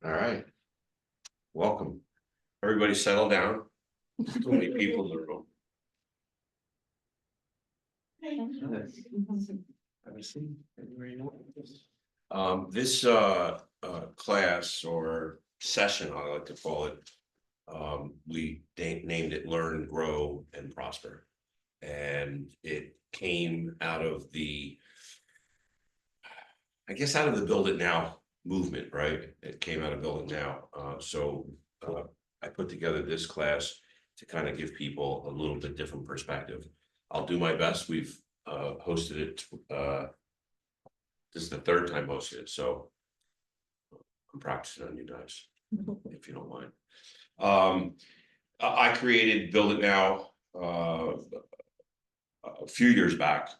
All right. Welcome. Everybody settle down. Too many people in the room. Have a seat. This class or session, I like to call it, we named it Learn, Grow, and Prosper. And it came out of the, I guess, out of the Build It Now movement, right? It came out of Build It Now. So I put together this class to kind of give people a little bit different perspective. I'll do my best. We've hosted it. This is the third time hosted it, so I'm practicing on you guys, if you don't mind. I created Build It Now a few years back,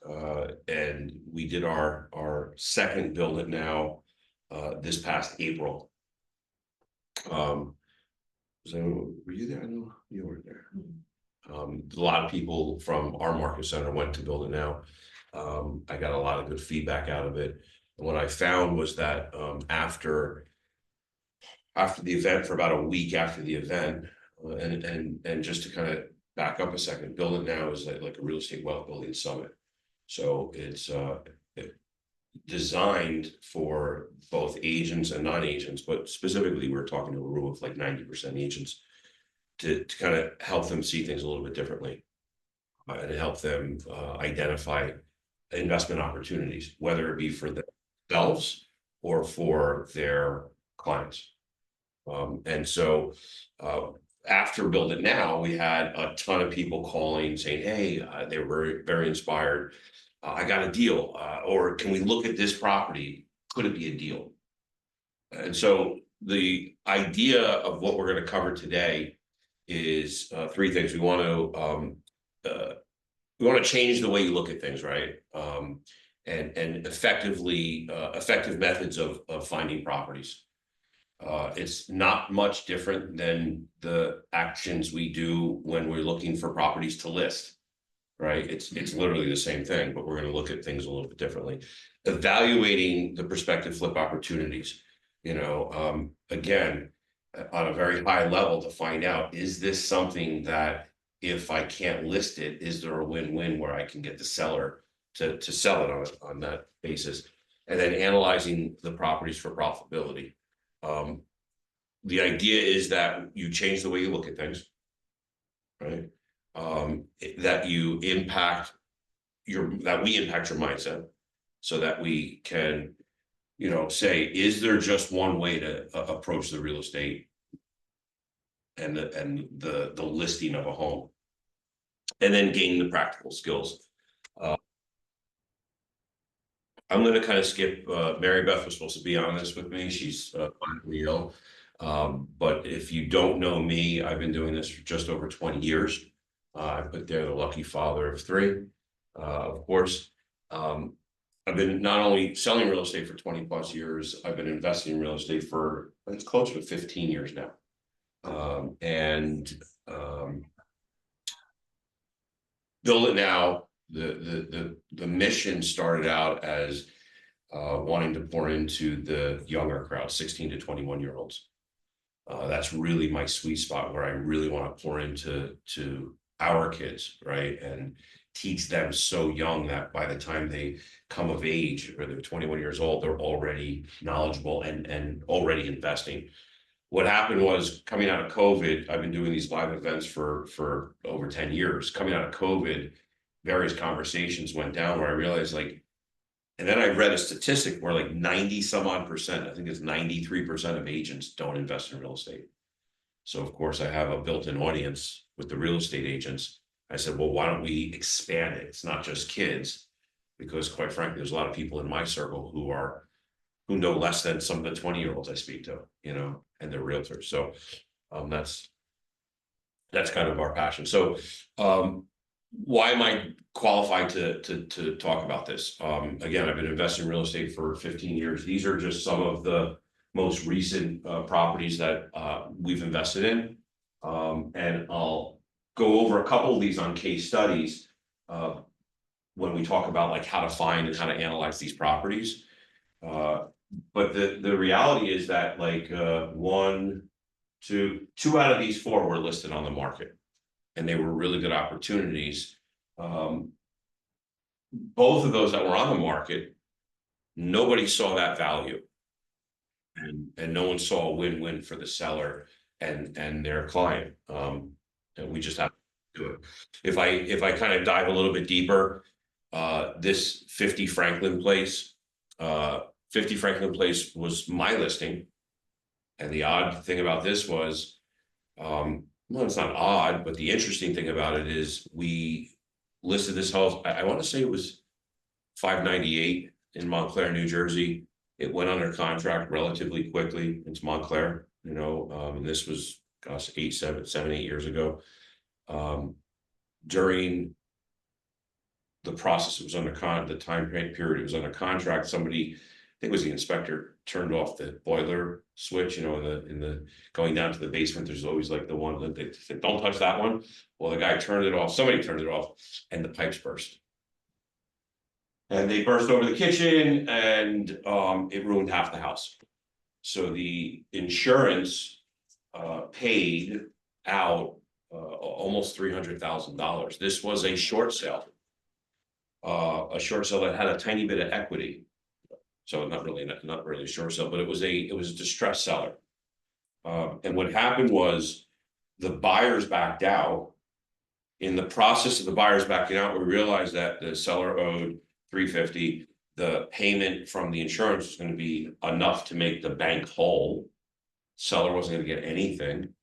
and we did our second Build It Now this past April. So were you there? I know you were there. A lot of people from our market center went to Build It Now. I got a lot of good feedback out of it. And what I found was that after the event, for about a week after the event, and just to kind of back up a second, Build It Now is like a real estate wealth building summit. So it's designed for both agents and non-agents, but specifically we're talking to a room of like 90% agents to kind of help them see things a little bit differently and help them identify investment opportunities, whether it be for themselves or for their clients. And so after Build It Now, we had a ton of people calling saying, hey, they were very inspired. I got a deal, or can we look at this property? Could it be a deal? And so the idea of what we're going to cover today is three things. We want to change the way you look at things, right? And effective methods of finding properties. It's not much different than the actions we do when we're looking for properties to list, right? It's literally the same thing, but we're going to look at things a little bit differently. Evaluating the prospective flip opportunities, again, on a very high level to find out, is this something that if I can't list it, is there a win-win where I can get the seller to sell it on that basis? And then analyzing the properties for profitability. The idea is that you change the way you look at things, right? That we impact your mindset so that we can, say, is there just one way to approach the real estate and the listing of a home, and then gain the practical skills. I'm going to kind of skip. Mary Beth was supposed to be on this with me. She's finally ill. But if you don't know me, I've been doing this for just over 20 years. I put there the lucky father of 3, of course. I've been not only selling real estate for 20 plus years, I've been investing in real estate for, it's closer to 15 years now. Build It Now, the mission started out as wanting to pour into the younger crowd, 16 to 21 year olds. That's really my sweet spot where I really want to pour into our kids, right? And teach them so young that by the time they come of age, or they're 21 years old, they're already knowledgeable and already investing. What happened was, coming out of COVID, I've been doing these live events for over 10 years. Coming out of COVID, various conversations went down where I realized, and then I read a statistic where 90 some odd percent, I think it's 93% of agents don't invest in real estate. So of course I have a built-in audience with the real estate agents. I said, well, why don't we expand it? It's not just kids, because quite frankly, there's a lot of people in my circle who know less than some of the 20-year-olds I speak to, and they're realtors. So that's kind of our passion. So why am I qualified to talk about this? Again, I've been investing in real estate for 15 years. These are just some of the most recent properties that we've invested in. And I'll go over a couple of these on case studies when we talk about how to find and how to analyze these properties. But the reality is that like, two out of these four were listed on the market. And they were really good opportunities. Both of those that were on the market, nobody saw that value. And no one saw a win-win for the seller and their client. And we just have to do it. If I kind of dive a little bit deeper, this 50 Franklin Place, 50 Franklin Place was my listing. And the odd thing about this was, well, it's not odd, but the interesting thing about it is we listed this house, I want to say it was 598 in Montclair, New Jersey. It went under contract relatively quickly. It's Montclair, and this was, gosh, 8 years ago. During the process, it was under the time period it was under contract. Somebody, I think it was the inspector, turned off the boiler switch. In the going down to the basement, there's always like the one that they said, don't touch that one. Well, the guy turned it off. Somebody turned it off, and the pipes burst. And they burst over the kitchen, and it ruined half the house. So the insurance paid out almost $300,000. This was a short sale. A short sale that had a tiny bit of equity. So not really a short sale, but it was a distressed seller. And what happened was the buyers backed out. In the process of the buyers backing out, we realized that the seller owed $350. The payment from the insurance was going to be enough to make the bank whole. Seller wasn't going to get anything.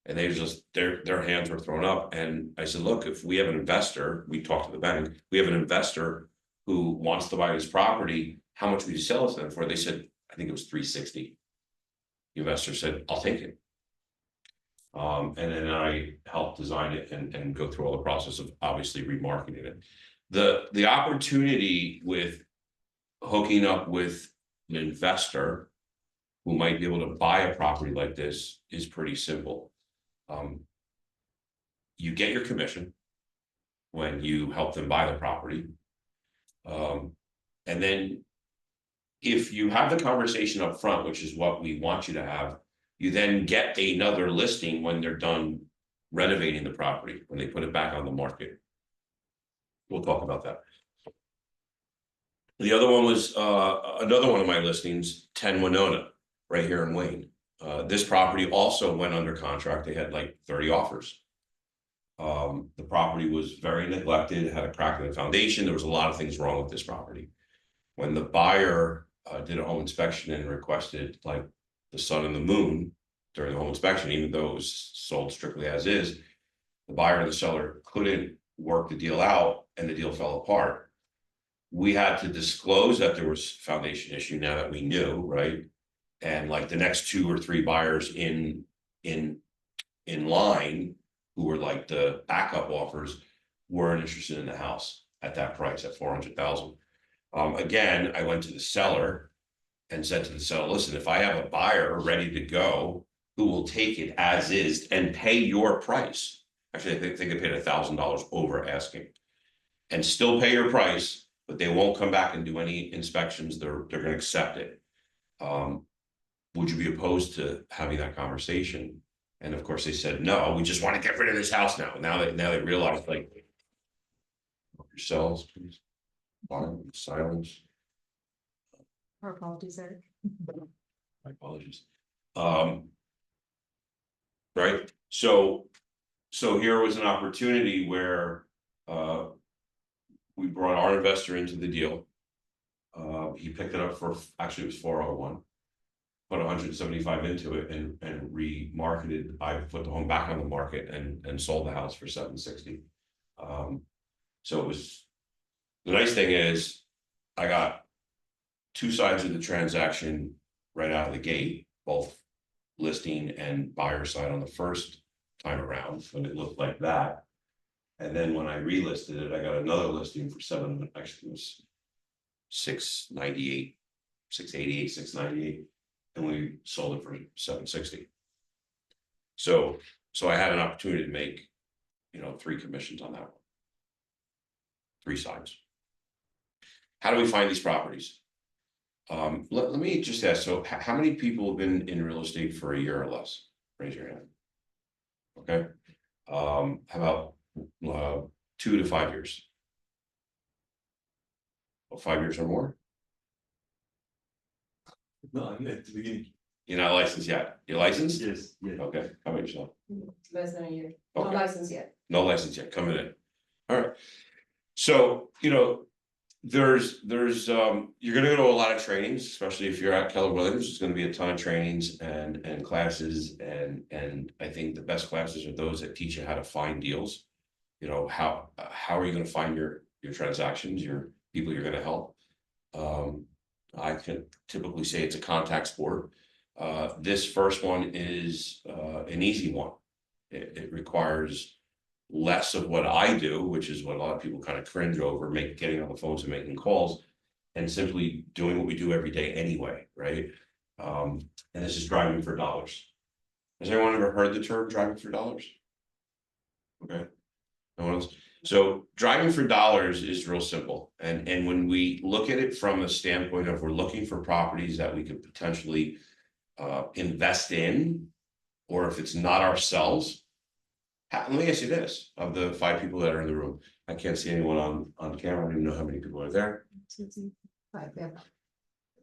And they just, their hands were thrown up. And I said, look, if we have an investor, we talked to the bank, we have an investor who wants to buy this property, how much would you sell it to them for? They said, I think it was $360. The investor said, I'll take it. And then I helped design it and go through all the process of obviously remarketing it. The opportunity with hooking up with an investor who might be able to buy a property like this is pretty simple. You get your commission when you help them buy the property. And then if you have the conversation up front, which is what we want you to have, you then get another listing when they're done renovating the property, when they put it back on the market. We'll talk about that. The other one was another one of my listings, 10 Winona, right here in Wayne. This property also went under contract. They had like 30 offers. The property was very neglected, it had a crack in the foundation. There was a lot of things wrong with this property. When the buyer did a home inspection and requested like the sun and the moon during the home inspection, even though it was sold strictly as is, the buyer and the seller couldn't work the deal out and the deal fell apart. We had to disclose that there was foundation issue now that we knew, right? And like the next 2 or 3 buyers in line, who were like the backup offers, weren't interested in the house at that price, at $400,000. Again, I went to the seller and said to the seller, listen, if I have a buyer ready to go who will take it as is and pay your price, actually, I think they paid $1,000 over asking, and still pay your price, but they won't come back and do any inspections, they're going to accept it. Would you be opposed to having that conversation? And of course they said, no, we just want to get rid of this house now. Now they realize, like, yourselves, please. Silence. Our apologies, Eric. My apologies. Right. So here was an opportunity where we brought our investor into the deal. He picked it up for, actually it was 401. Put 175 into it and remarketed. I put the home back on the market and sold the house for 760. So it was, the nice thing is I got 2 sides of the transaction right out of the gate, both listing and buyer side on the first time around when it looked like that. And then when I relisted it, I got another listing for actually it was 698, 688, 698. And we sold it for 760. So I had an opportunity to make, 3 commissions on that one. 3 sides. How do we find these properties? Let me just ask, so how many people have been in real estate for a year or less? Raise your hand. Okay, how about 2 to 5 years? Well, 5 years or more? No, I'm at the beginning. You're not licensed yet. You're licensed? Yes, yeah. Okay, how about yourself? Less than a year, no Okay, license yet. no license yet, coming in. All right. So, there's you're gonna go to a lot of trainings, especially if you're at Keller Williams. There's gonna be a ton of trainings and classes, and I think the best classes are those that teach you how to find deals. How are you gonna find your transactions, your people you're gonna help? I can typically say it's a contact sport. This first one is an easy one. It requires less of what I do, which is what a lot of people kind of cringe over, getting on the phones and making calls, and simply doing what we do every day anyway, right? And this is driving for dollars. Has anyone ever heard the term driving for dollars? Okay, no one else. So driving for dollars is real simple, and when we look at it from a standpoint of we're looking for properties that we could potentially invest in, or if it's not ourselves. Let me ask you this, of the 5 people that are in the room, I can't see anyone on camera, I don't even know how many people are there. 5, yeah.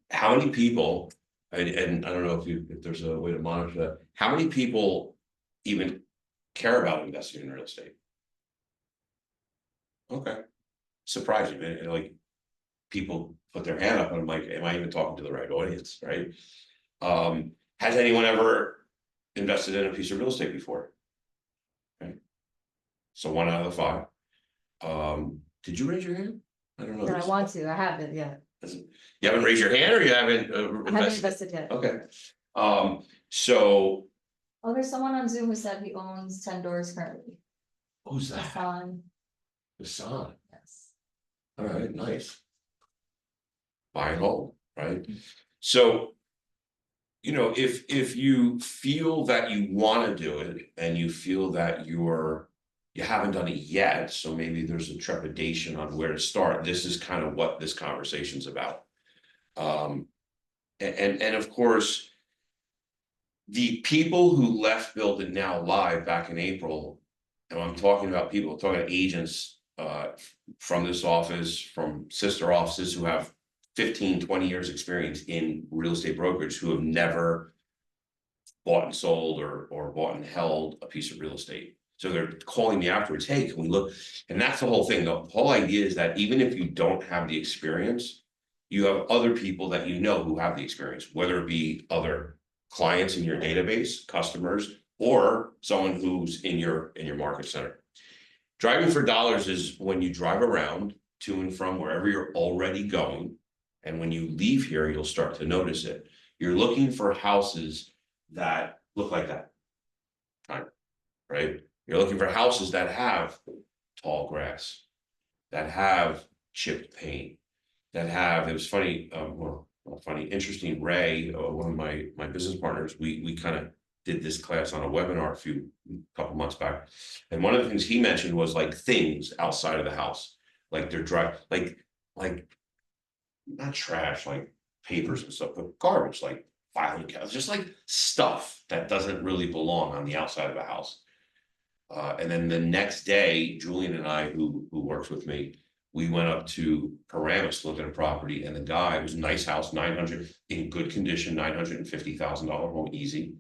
How many people, and I don't know if there's a way to monitor that, how many people even care about investing in real estate? Okay, surprising, man, like, people put their hand up and I'm like, am I even talking to the right audience, right? Has anyone ever invested in a piece of real estate before? Okay. So 1 out of the 5. Did you raise your hand? I don't know. No, I want to, I haven't yet. You haven't raised your hand, or you haven't I haven't invested? invested yet. Okay. So Oh, there's someone on Zoom who said he owns 10 doors currently. who's that? Hassan, Hassan. yes. All right, nice. Buy and hold, right? So, if you feel that you want to do it and you feel that you haven't done it yet, so maybe there's a trepidation on where to start, this is kind of what this conversation's about. And of course, the people who left Build It Now Live back in April, and I'm talking about people, I'm talking agents from this office, from sister offices who have 15-20 years experience in real estate brokerage, who have never bought and sold or bought and held a piece of real estate. So they're calling me afterwards, hey, can we look? And that's the whole thing. The whole idea is that even if you don't have the experience, you have other people that you know who have the experience, whether it be other clients in your database, customers, or someone who's in your market center. Driving for dollars is when you drive around to and from wherever you're already going. And when you leave here, you'll start to notice it. You're looking for houses that look like that. Right? You're looking for houses that have tall grass, that have chipped paint, that have, it was funny, interesting, Ray, one of my business partners, we kind of did this class on a webinar couple months back. And one of the things he mentioned was like things outside of the house, like they're dry, like not trash, like papers and stuff, but garbage, like filing cabinets, just like stuff that doesn't really belong on the outside of a house. And then the next day, Julian and I, who works with me, we went up to Paramus to look at a property, and the guy, it was a nice house, 900 in good condition, $950,000 home, easy.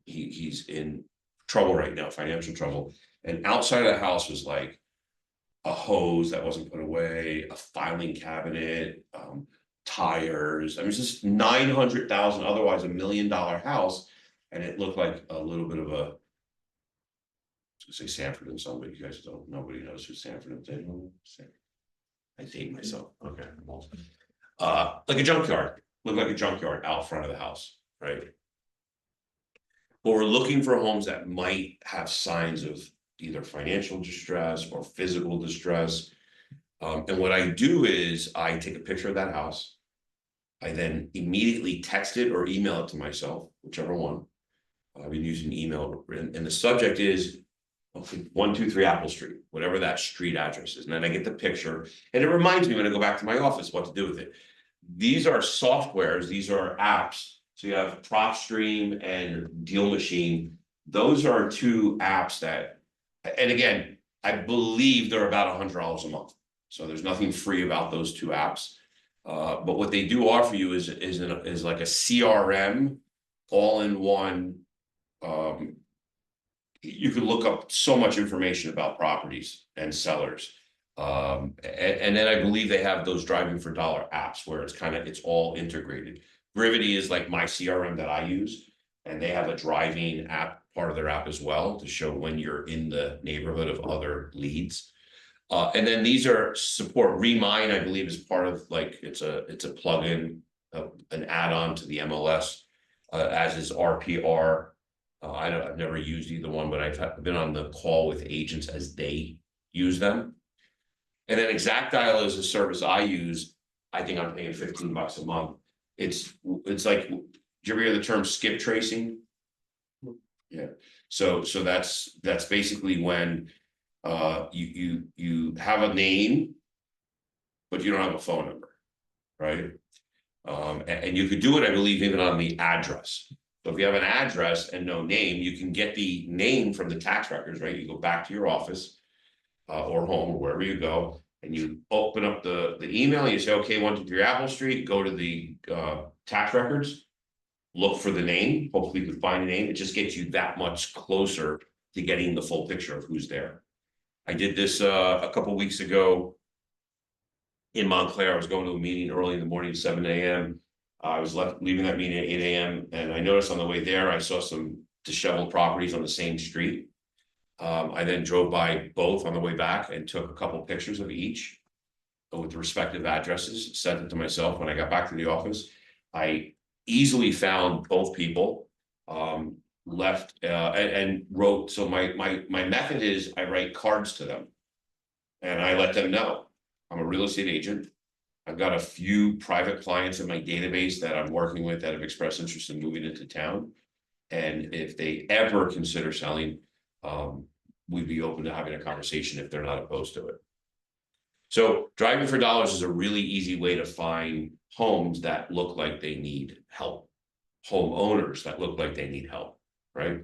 He's in trouble right now, financial trouble. And outside of the house was like a hose that wasn't put away, a filing cabinet, tires. I mean, it's just 900,000, otherwise $1 million house, and it looked like a little bit of a. I was gonna say Sanford and Son, but you guys don't. Nobody knows who Sanford is. I hate myself. Okay, like a junkyard. Looked like a junkyard out front of the house, right? But we're looking for homes that might have signs of either financial distress or physical distress. And what I do is I take a picture of that house. I then immediately text it or email it to myself, whichever one. I've been using email, and the subject is 123 Apple Street, whatever that street address is. And then I get the picture, and it reminds me when I go back to my office what to do with it. these are softwares, these are apps. So you have PropStream and Deal Machine. Those are two apps that, and again, I believe they're about $100 a month. So there's nothing free about those two apps. But what they do offer you is like a CRM all in one. You can look up so much information about properties and sellers. And then I believe they have those driving for dollar apps where it's all integrated. Brivity is like my CRM that I use, and they have a driving app part of their app as well to show when you're in the neighborhood of other leads. And then these are support Remine, I believe, is part of like it's a plugin, an add-on to the MLS, as is RPR. I've never used either one, but I've been on the call with agents as they use them. And then Exactdial is a service I use. I think I'm paying $15 a month. It's like, do you ever hear the term skip tracing? Yeah. So that's basically when you have a name, but you don't have a phone number, right? And you could do it, I believe, even on the address. So if you have an address and no name, you can get the name from the tax records, right? You go back to your office or home or wherever you go, and you open up the email and you say, okay, 123 Apple Street, go to the tax records, look for the name. Hopefully you can find a name. It just gets you that much closer to getting the full picture of who's there. I did this a couple of weeks ago in Montclair. I was going to a meeting early in the morning at 7 a.m. I was leaving that meeting at 8 a.m. and I noticed on the way there, I saw some disheveled properties on the same street. I then drove by both on the way back and took a couple of pictures of each with the respective addresses, sent it to myself. When I got back to the office, I easily found both people, left and wrote. So my method is I write cards to them and I let them know I'm a real estate agent. I've got a few private clients in my database that I'm working with that have expressed interest in moving into town. And if they ever consider selling, we'd be open to having a conversation if they're not opposed to it. So driving for dollars is a really easy way to find homes that look like they need help. Homeowners that look like they need help, right?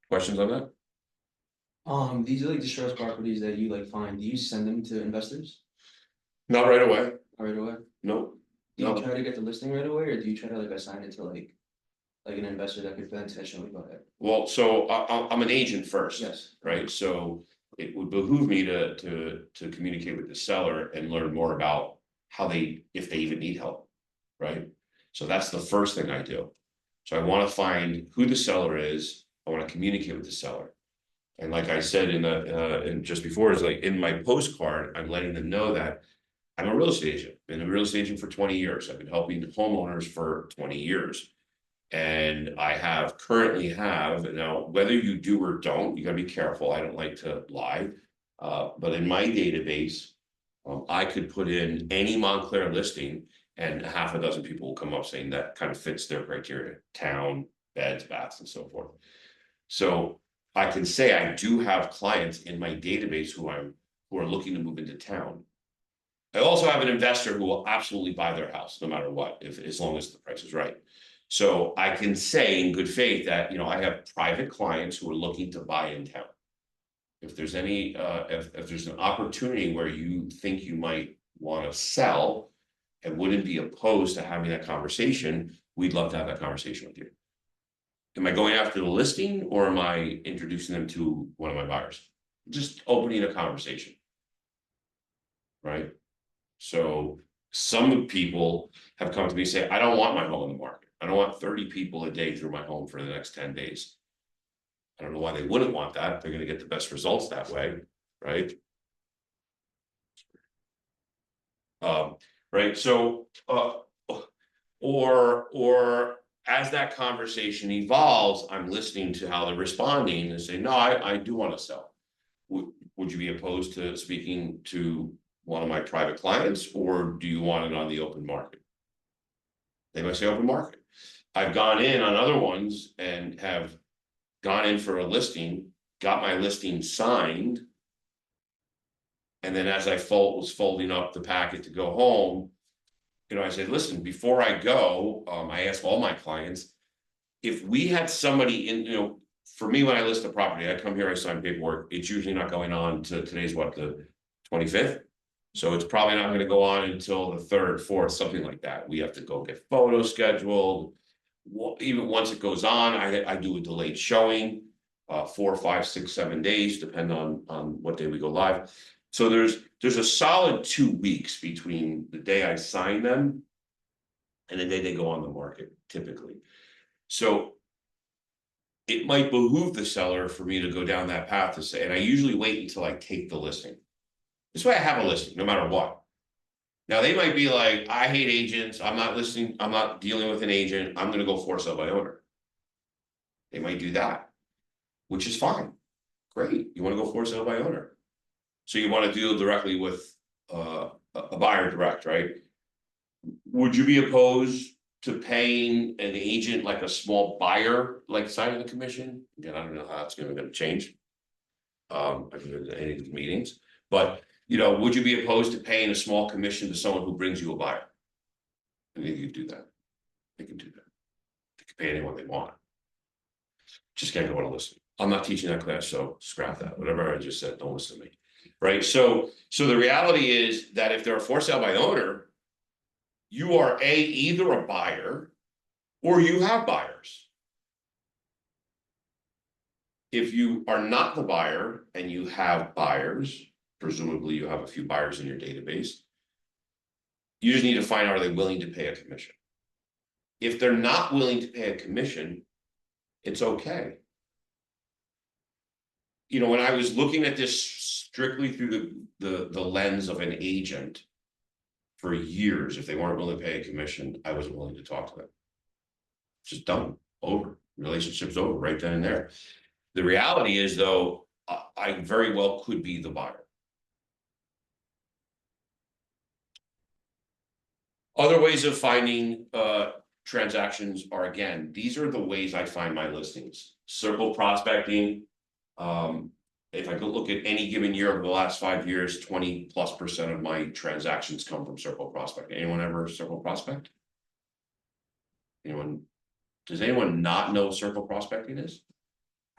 Questions on that? These are like distressed properties that you like find. Do you send them to investors Not right away. right away? No. Do you No. try to get the listing right away, or do you try to like assign it to like an investor that could potentially buy it? Well, so I'm an agent first. Yes. Right? So it would behoove me to communicate with the seller and learn more about if they even need help, right? So that's the first thing I do. So I want to find who the seller is. I want to communicate with the seller. And like I said in just before, is like in my postcard, I'm letting them know that I'm a real estate agent. Been a real estate agent for 20 years. I've been helping homeowners for 20 years. And I currently have, now whether you do or don't, you gotta be careful. I don't like to lie. But in my database, I could put in any Montclair listing and half a dozen people will come up saying that kind of fits their criteria, town, beds, baths, and so forth. So I can say I do have clients in my database who are looking to move into town. I also have an investor who will absolutely buy their house no matter what, as long as the price is right. So I can say in good faith that, I have private clients who are looking to buy in town. If there's any, if there's an opportunity where you think you might want to sell and wouldn't be opposed to having that conversation, we'd love to have that conversation with you. Am I going after the listing or am I introducing them to one of my buyers? Just opening a conversation. Right? So some people have come to me and say, I don't want my home on the market. I don't want 30 people a day through my home for the next 10 days. I don't know why they wouldn't want that. They're going to get the best results that way, right? Right. So, or as that conversation evolves, I'm listening to how they're responding and say, no, I do want to sell. Would you be opposed to speaking to one of my private clients, or do you want it on the open market? They might say open market. I've gone in on other ones and have gone in for a listing, got my listing signed. And then as I was folding up the packet to go home, I said, listen, before I go, I ask all my clients. If we had somebody in, for me, when I list a property, I come here, I sign paperwork, it's usually not going on to today's what, the 25th? So it's probably not gonna go on until the 3rd, 4th, something like that. We have to go get photos scheduled. Even once it goes on, I do a delayed showing, 4, 5, 6, 7 days, depending on what day we go live. So there's a solid 2 weeks between the day I sign them and the day they go on the market, typically. So it might behoove the seller for me to go down that path to say, and I usually wait until I take the listing. This way I have a listing, no matter what. Now, they might be like, I hate agents, I'm not listening, I'm not dealing with an agent, I'm gonna go for sale by owner. They might do that, which is fine. Great, you wanna go for sale by owner. So you wanna deal directly with a buyer direct, right? Would you be opposed to paying an agent like a small buyer, like side of the commission? Again, I don't know how that's gonna change. I've been to any of the meetings, but would you be opposed to paying a small commission to someone who brings you a buyer? I think you could do that. They can do that. They can pay anyone they want. Just can't go on a listing. I'm not teaching that class, so scrap that. Whatever I just said, don't listen to me. Right? So the reality is that if they're a for sale by owner, you are either a buyer or you have buyers. If you are not the buyer and you have buyers, presumably you have a few buyers in your database, you just need to find, are they willing to pay a commission? If they're not willing to pay a commission, it's okay. When I was looking at this strictly through the lens of an agent for years, if they weren't willing to pay a commission, I wasn't willing to talk to them. Just done, over, relationship's over right then and there. The reality is, though, I very well could be the buyer. Other ways of finding transactions are, again, these are the ways I find my listings. Circle prospecting. If I go look at any given year over the last 5 years, 20+% of my transactions come from circle prospecting. Anyone ever circle prospect? Anyone? Does anyone not know what circle prospecting is?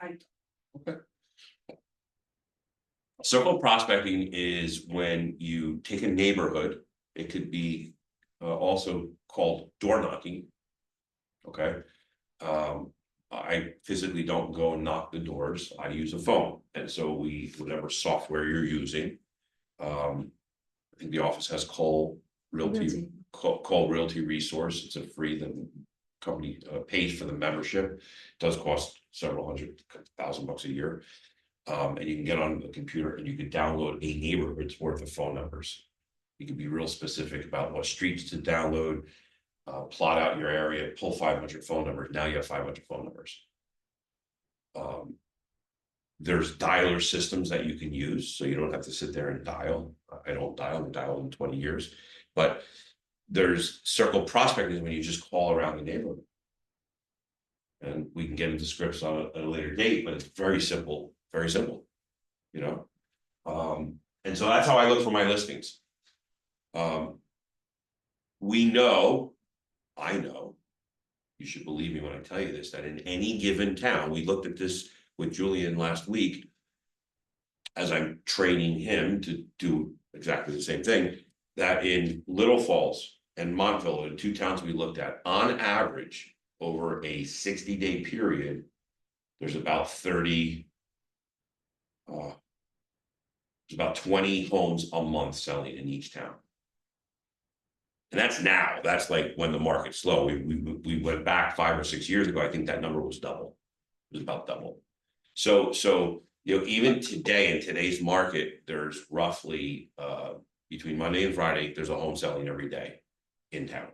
Okay. Circle prospecting is when you take a neighborhood. It could be also called door knocking. Okay. I physically don't go and knock the doors. I use a phone. And so whatever software you're using, I think the office has Call Realty Resource. It's a free, the company pays for the membership. It does cost several $100,000 a year. And you can get on the computer and you can download a neighborhood's worth of phone numbers. You can be real specific about what streets to download, plot out your area, pull 500 phone numbers. Now you have 500 phone numbers. There's dialer systems that you can use, so you don't have to sit there and dial. I don't dial, I've dialed in 20 years, but there's circle prospecting when you just call around the neighborhood. And we can get into scripts on a later date, but it's very simple, very simple, and so that's how I look for my listings. I know, you should believe me when I tell you this, that in any given town, we looked at this with Julian last week, as I'm training him to do exactly the same thing, that in Little Falls and Montville, the 2 towns we looked at, on average, over a 60-day period, there's about 20 homes a month selling in each town. And that's now, that's like when the market's slow. We went back 5 or 6 years ago, I think that number was double. It was about double. So even today, in today's market, there's roughly between Monday and Friday, there's a home selling every day in town.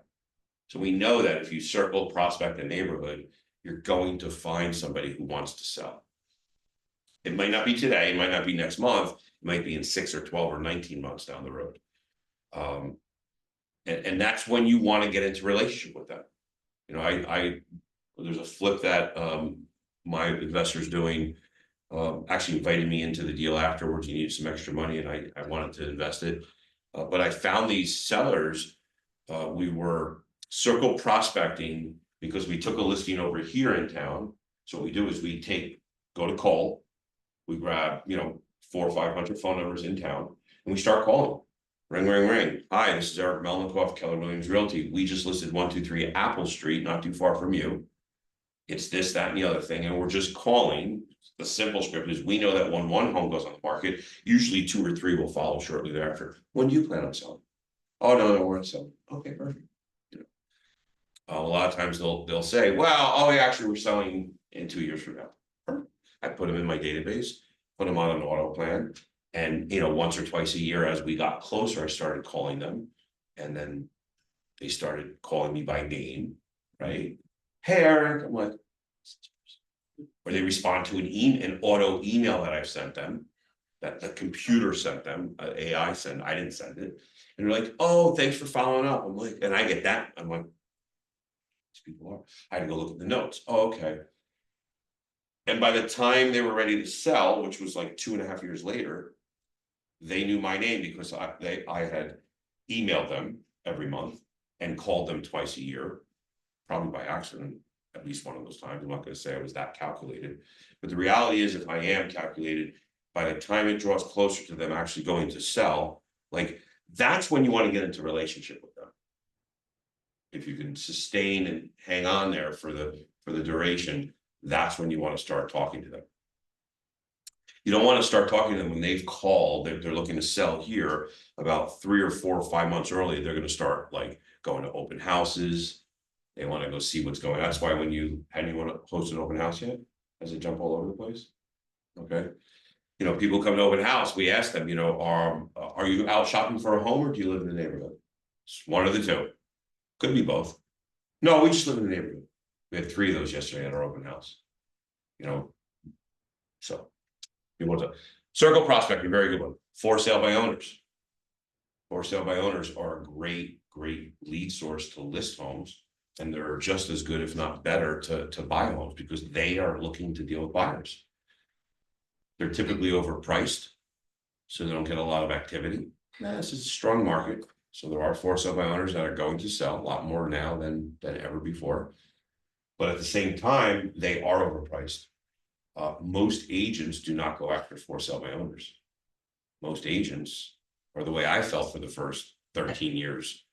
So we know that if you circle, prospect a neighborhood, you're going to find somebody who wants to sell. It might not be today, it might not be next month, it might be in 6 or 12 or 19 months down the road. And that's when you want to get into relationship with them. There's a flip that my investor's doing, actually invited me into the deal afterwards. He needed some extra money and I wanted to invest it. But I found these sellers we were circle prospecting because we took a listing over here in town. So what we do is go to call, we grab, 400 or 500 phone numbers in town, and we start calling. Ring, ring, ring. Hi, this is Eric Melnikoff, Keller Williams Realty. We just listed 123 Apple Street, not too far from you. It's this, that, and the other thing, and we're just calling. The simple script is we know that when one home goes on the market, usually 2 or 3 will follow shortly thereafter. When do you plan on selling? Oh, no, we're not selling. Okay, perfect. A lot of times they'll say, well, oh, yeah, actually, we're selling in 2 years from now. Perfect. I put them in my database, put them on an auto plan. And, once or twice a year, as we got closer, I started calling them. And then they started calling me by name, right? Hey, Eric. I'm like, or they respond to an auto email that I've sent them, that the computer sent them, AI sent, I didn't send it. And they're like, oh, thanks for following up. I'm like, and I get that. I'm like, these people are. I had to go look at the notes. Oh, okay. And by the time they were ready to sell, which was like 2.5 years later, they knew my name because I had emailed them every month and called them twice a year, probably by accident, at least one of those times. I'm not going to say I was that calculated, but the reality is, if I am calculated, by the time it draws closer to them actually going to sell, like that's when you want to get into relationship with them. If you can sustain and hang on there for the duration, that's when you want to start talking to them. You don't want to start talking to them when they've called, they're looking to sell here about 3 or 4 or 5 months early. They're going to start like going to open houses. They want to go see what's going on. That's why when have you want to host an open house yet? Does it jump all over the place? Okay. People come to open house, we ask them, are you out shopping for a home or do you live in the neighborhood? It's one of the two. Could be both. No, we just live in the neighborhood. We had 3 of those yesterday at our open house. So you want to circle prospecting, very good one. For sale by owners. For sale by owners are a great lead source to list homes, and they're just as good, if not better, to buy homes because they are looking to deal with buyers. They're typically overpriced, so they don't get a lot of activity. This is a strong market, so there are for sale by owners that are going to sell a lot more now than ever before. But at the same time, they are overpriced. Most agents do not go after for sale by owners. Most agents, or the way I felt for the first 13 years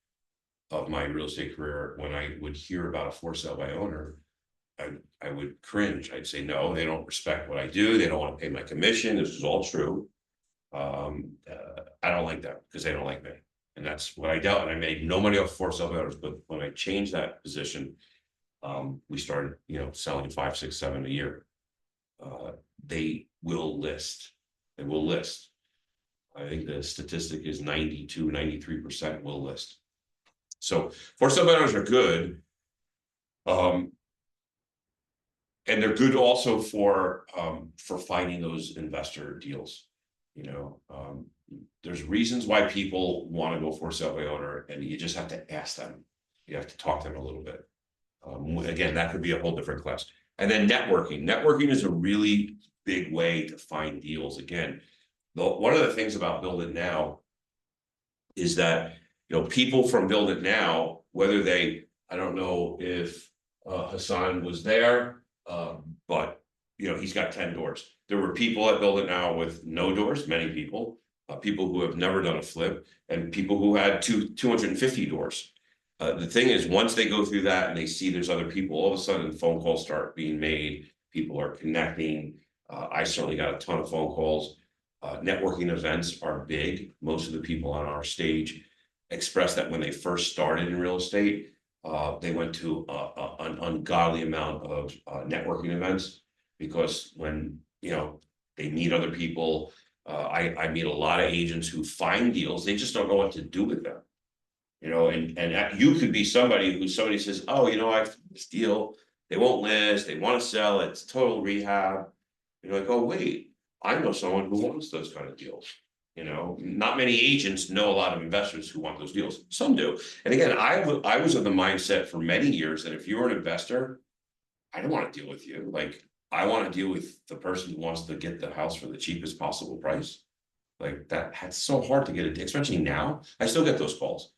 of my real estate career, when I would hear about a for sale by owner, I would cringe. I'd say, no, they don't respect what I do. They don't want to pay my commission. This is all true. I don't like that because they don't like me. And that's what I dealt. And I made no money off for sale by owners. But when I changed that position, we started, selling 5, 6, 7 a year. They will list. They will list. I think the statistic is 92, 93% will list. So for sale by owners are good. And they're good also for finding those investor deals. There's reasons why people want to go for sale by owner, and you just have to ask them. You have to talk to them a little bit. Again, that could be a whole different class. And then networking. Networking is a really big way to find deals. Again, one of the things about Build It Now is that, people from Build It Now, whether I don't know if Hassan was there, but, he's got 10 doors. There were people at Build It Now with no doors, many people who have never done a flip, and people who had 250 doors. The thing is, once they go through that and they see there's other people, all of a sudden phone calls start being made. People are connecting. I certainly got a ton of phone calls. Networking events are big. Most of the people on our stage expressed that when they first started in real estate, they went to an ungodly amount of networking events because when, they meet other people, I meet a lot of agents who find deals. They just don't know what to do with them. And you could be somebody says, oh, I have this deal, they won't list, they want to sell, it's total rehab. You're like, oh, wait, I know someone who wants those kind of deals. Not many agents know a lot of investors who want those deals. Some do. And again, I was of the mindset for many years that if you were an investor, I don't want to deal with you. Like, I want to deal with the person who wants to get the house for the cheapest possible price. Like that's so hard to get it, especially now. I still get those calls.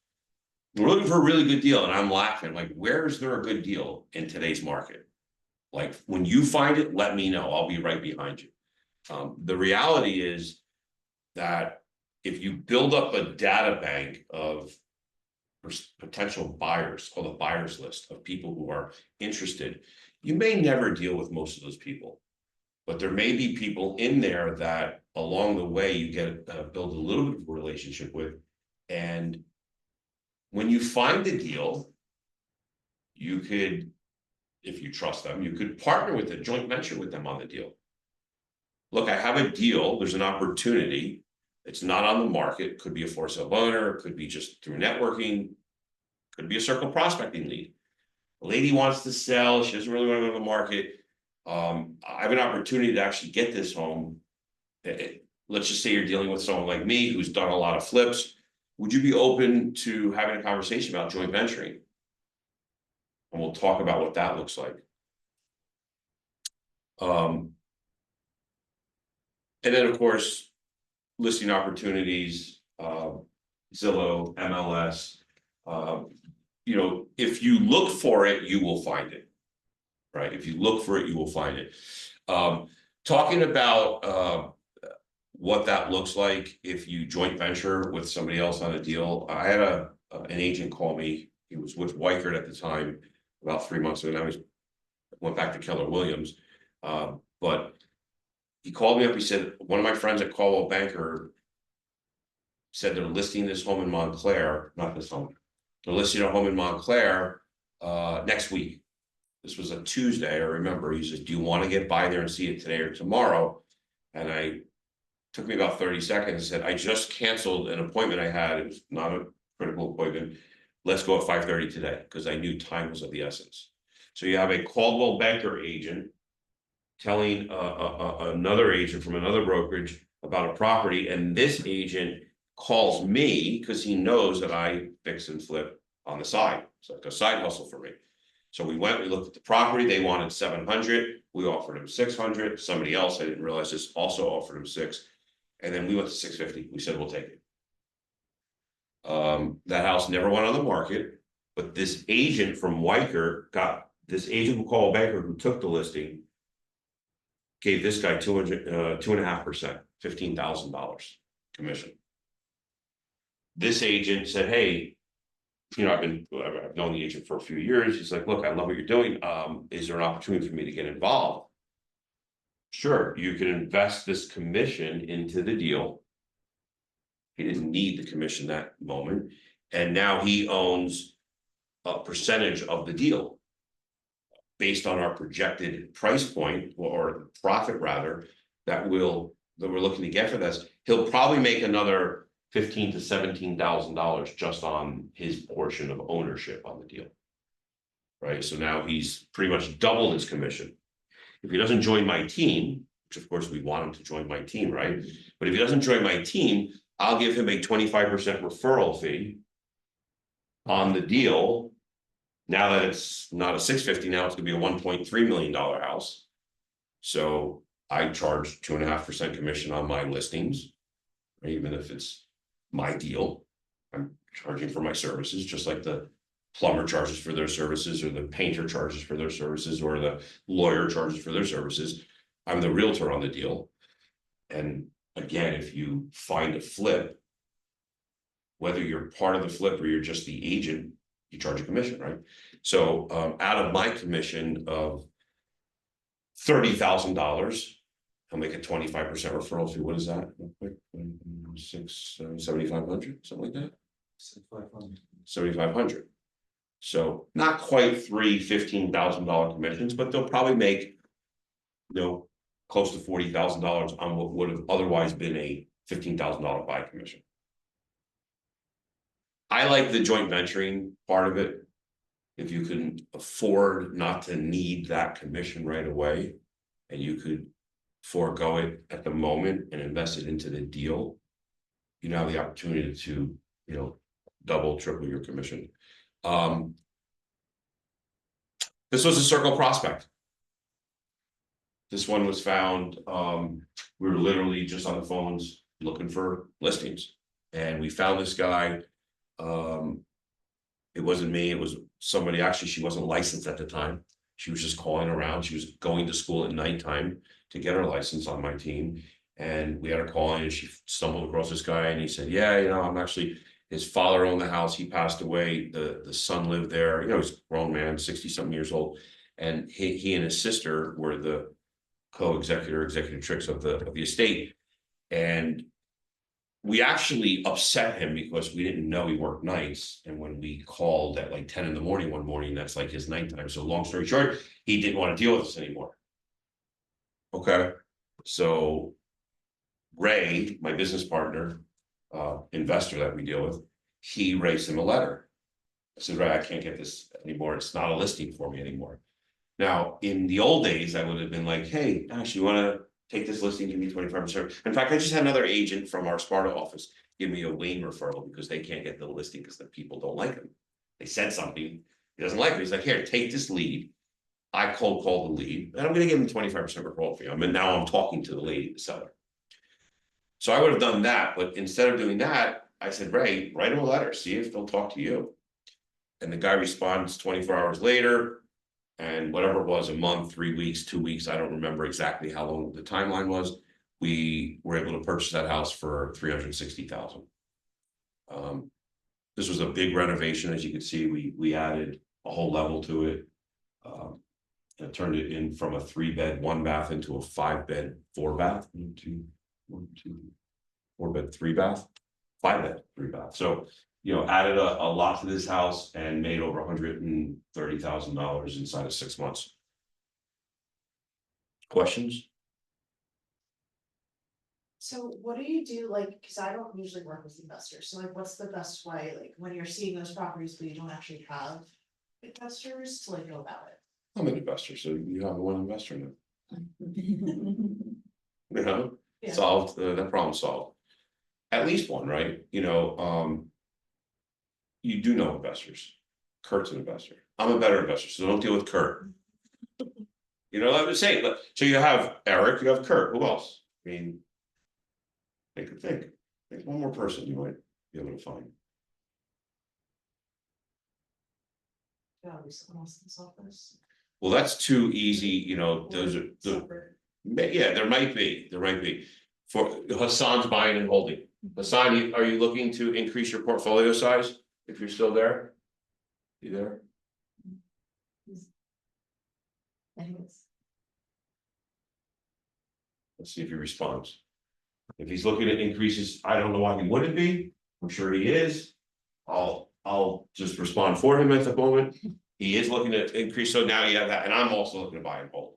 We're looking for a really good deal, and I'm laughing, like, where is there a good deal in today's market? Like, when you find it, let me know, I'll be right behind you. The reality is that if you build up a data bank of potential buyers, called a buyers list of people who are interested, you may never deal with most of those people. But there may be people in there that along the way you get build a little bit of a relationship with. And when you find the deal, you could, if you trust them, you could partner with a joint venture with them on the deal. Look, I have a deal, there's an opportunity. It's not on the market, could be a for sale owner, could be just through networking, could be a circle prospecting lead. A lady wants to sell, she doesn't really want to go to the market. I have an opportunity to actually get this home. Let's just say you're dealing with someone like me who's done a lot of flips. Would you be open to having a conversation about joint venturing? And we'll talk about what that looks like. And then, of course, listing opportunities, Zillow, MLS. You know, if you look for it, you will find it. Right? If you look for it, you will find it. Talking about what that looks like if you joint venture with somebody else on a deal. I had an agent call me. He was with Weichert at the time, about 3 months ago. Now he went back to Keller Williams. But he called me up. He said, one of my friends at Coldwell Banker said they're listing this home in Montclair, not this home. They're listing a home in Montclair next week. This was a Tuesday, I remember. He said, do you want to get by there and see it today or tomorrow? And I took me about 30 seconds and said, I just canceled an appointment I had. It was not a critical appointment. Let's go at 5:30 today, because I knew time was of the essence. So you have a Coldwell Banker agent telling another agent from another brokerage about a property, and this agent calls me because he knows that I fix and flip on the side. It's like a side hustle for me. So we went, we looked at the property, they wanted 700, we offered him 600, somebody else, I didn't realize this, also offered him 6, and then we went to 650, we said, we'll take it. That house never went on the market, but this agent from Weichert got, this agent from Coldwell Banker who took the listing, gave this guy 2.5%, $15,000 commission. This agent said, hey, you know, I've known the agent for a few years. He's like, look, I love what you're doing. Is there an opportunity for me to get involved? Sure, you can invest this commission into the deal. He didn't need the commission that moment. And now he owns a percentage of the deal based on our projected price point, or profit rather, that we're looking to get for this. He'll probably make another $15,000 to $17,000 just on his portion of ownership on the deal. Right, so now he's pretty much doubled his commission. If he doesn't join my team, which of course we want him to join my team, right? But if he doesn't join my team, I'll give him a 25% referral fee on the deal. Now that it's not a 650, now it's gonna be a $1.3 million house. So I charge 2.5% commission on my listings, even if it's my deal. I'm charging for my services, just like the plumber charges for their services, or the painter charges for their services, or the lawyer charges for their services. I'm the realtor on the deal. And again, if you find a flip, whether you're part of the flip or you're just the agent, you charge a commission, right? So out of my commission of $30,000, I'll make a 25% referral fee. What is that? 7,500, something like that. 7,500. So not quite 3 $15,000 commissions, but they'll probably make, you know, close to $40,000 on what would have otherwise been a $15,000 buy commission. I like the joint venturing part of it. If you can afford not to need that commission right away, and you could forego it at the moment and invest it into the deal, you now have the opportunity to, you know, double, triple your commission. This was a circle prospect. This one was found, we were literally just on the phones looking for listings, and we found this guy. It wasn't me, it was somebody, actually, she wasn't licensed at the time. She was just calling around, she was going to school at nighttime to get her license on my team. And we had her calling and she stumbled across this guy and he said, yeah, I'm actually, his father owned the house, he passed away, the son lived there, he's a grown man, 60-something years old. And he and his sister were the executive tricks of the estate. And we actually upset him because we didn't know he worked nights. And when we called at like 10 in the morning one morning, that's like his nighttime. So long story short, he didn't want to deal with us anymore. Okay, so Ray, my business partner, investor that we deal with, he writes him a letter. I said, Ray, I can't get this anymore. It's not a listing for me anymore. Now, in the old days, I would have been like, hey, Ash, you want to take this listing, give me 25%. In fact, I just had another agent from our Sparta office give me a Wayne referral because they can't get the listing because the people don't like him. They said something, he doesn't like it. He's like, here, take this lead. I cold call the lead, and I'm going to give him 25% referral fee. And now I'm talking to the lady, the seller. So I would have done that, but instead of doing that, I said, Ray, write him a letter, see if they'll talk to you. And the guy responds 24 hours later. And whatever it was, a month, 3 weeks, 2 weeks, I don't remember exactly how long the timeline was. We were able to purchase that house for $360,000. This was a big renovation, as you can see. We added a whole level to it. And turned it in from a 3-bed, 1-bath into a 5-bed, 4-bath. 4-bed, 3-bath, 5-bed, 3-bath. So added a lot to this house and made over $130,000 inside of 6 months. Questions? So what do you do, like, because I don't usually work with investors, so like, what's the best way, like, when you're seeing those properties, but you don't actually have investors to like go about it? I'm an investor, so you have one investor now. Yeah. Solved, that problem solved. At least one, right? You do know investors. Kurt's an investor. I'm a better investor, so don't deal with Kurt. I would say, but so you have Eric, you have Kurt. Who else? I mean, think one more person you might be able to find. Probably someone else in this office. Well, that's too easy. Those are the. Separate. Yeah, there might be. For Hassan's buying and holding. Hassan, are you looking to increase your portfolio size? If you're still there? You there? I think it's. Let's see if he responds. If he's looking at increases, I don't know why he wouldn't be. I'm sure he is. I'll just respond for him at the moment. He is looking at increase, so now you have that, and I'm also looking to buy and hold.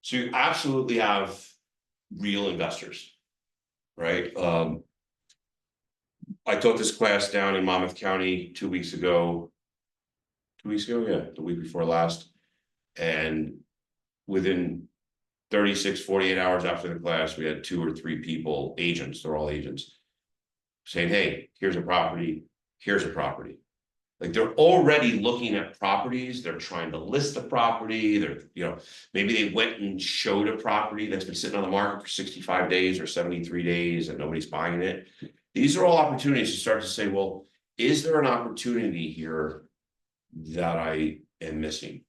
So you absolutely have real investors, right? I taught this class down in Monmouth County 2 weeks ago. 2 weeks ago, yeah, the week before last. And within 48 hours after the class, we had 2 or 3 people, agents, they're all agents, saying, hey, here's a property, here's a property. Like they're already looking at properties, they're trying to list the property, maybe they went and showed a property that's been sitting on the market for 65 days or 73 days and nobody's buying it. These are all opportunities to start to say, well, is there an opportunity here that I am missing?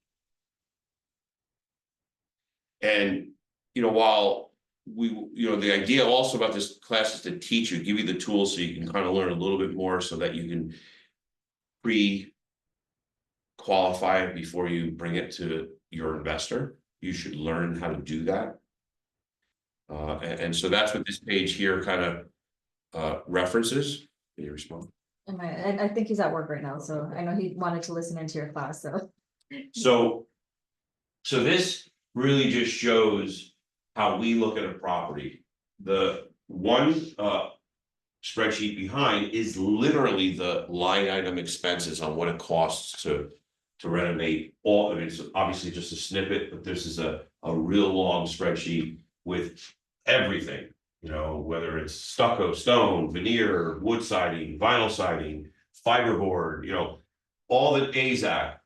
And, while the idea also about this class is to teach you, give you the tools so you can kind of learn a little bit more so that you can pre-qualify it before you bring it to your investor. You should learn how to do that. And so that's what this page here kind of references. Can you respond? I think he's at work right now, so I know he wanted to listen into your class, so. So this really just shows how we look at a property. The one spreadsheet behind is literally the line item expenses on what it costs to renovate all. I mean, it's obviously just a snippet, but this is a real long spreadsheet with everything, whether it's stucco, stone, veneer, wood siding, vinyl siding, fiberboard, all the AZAC,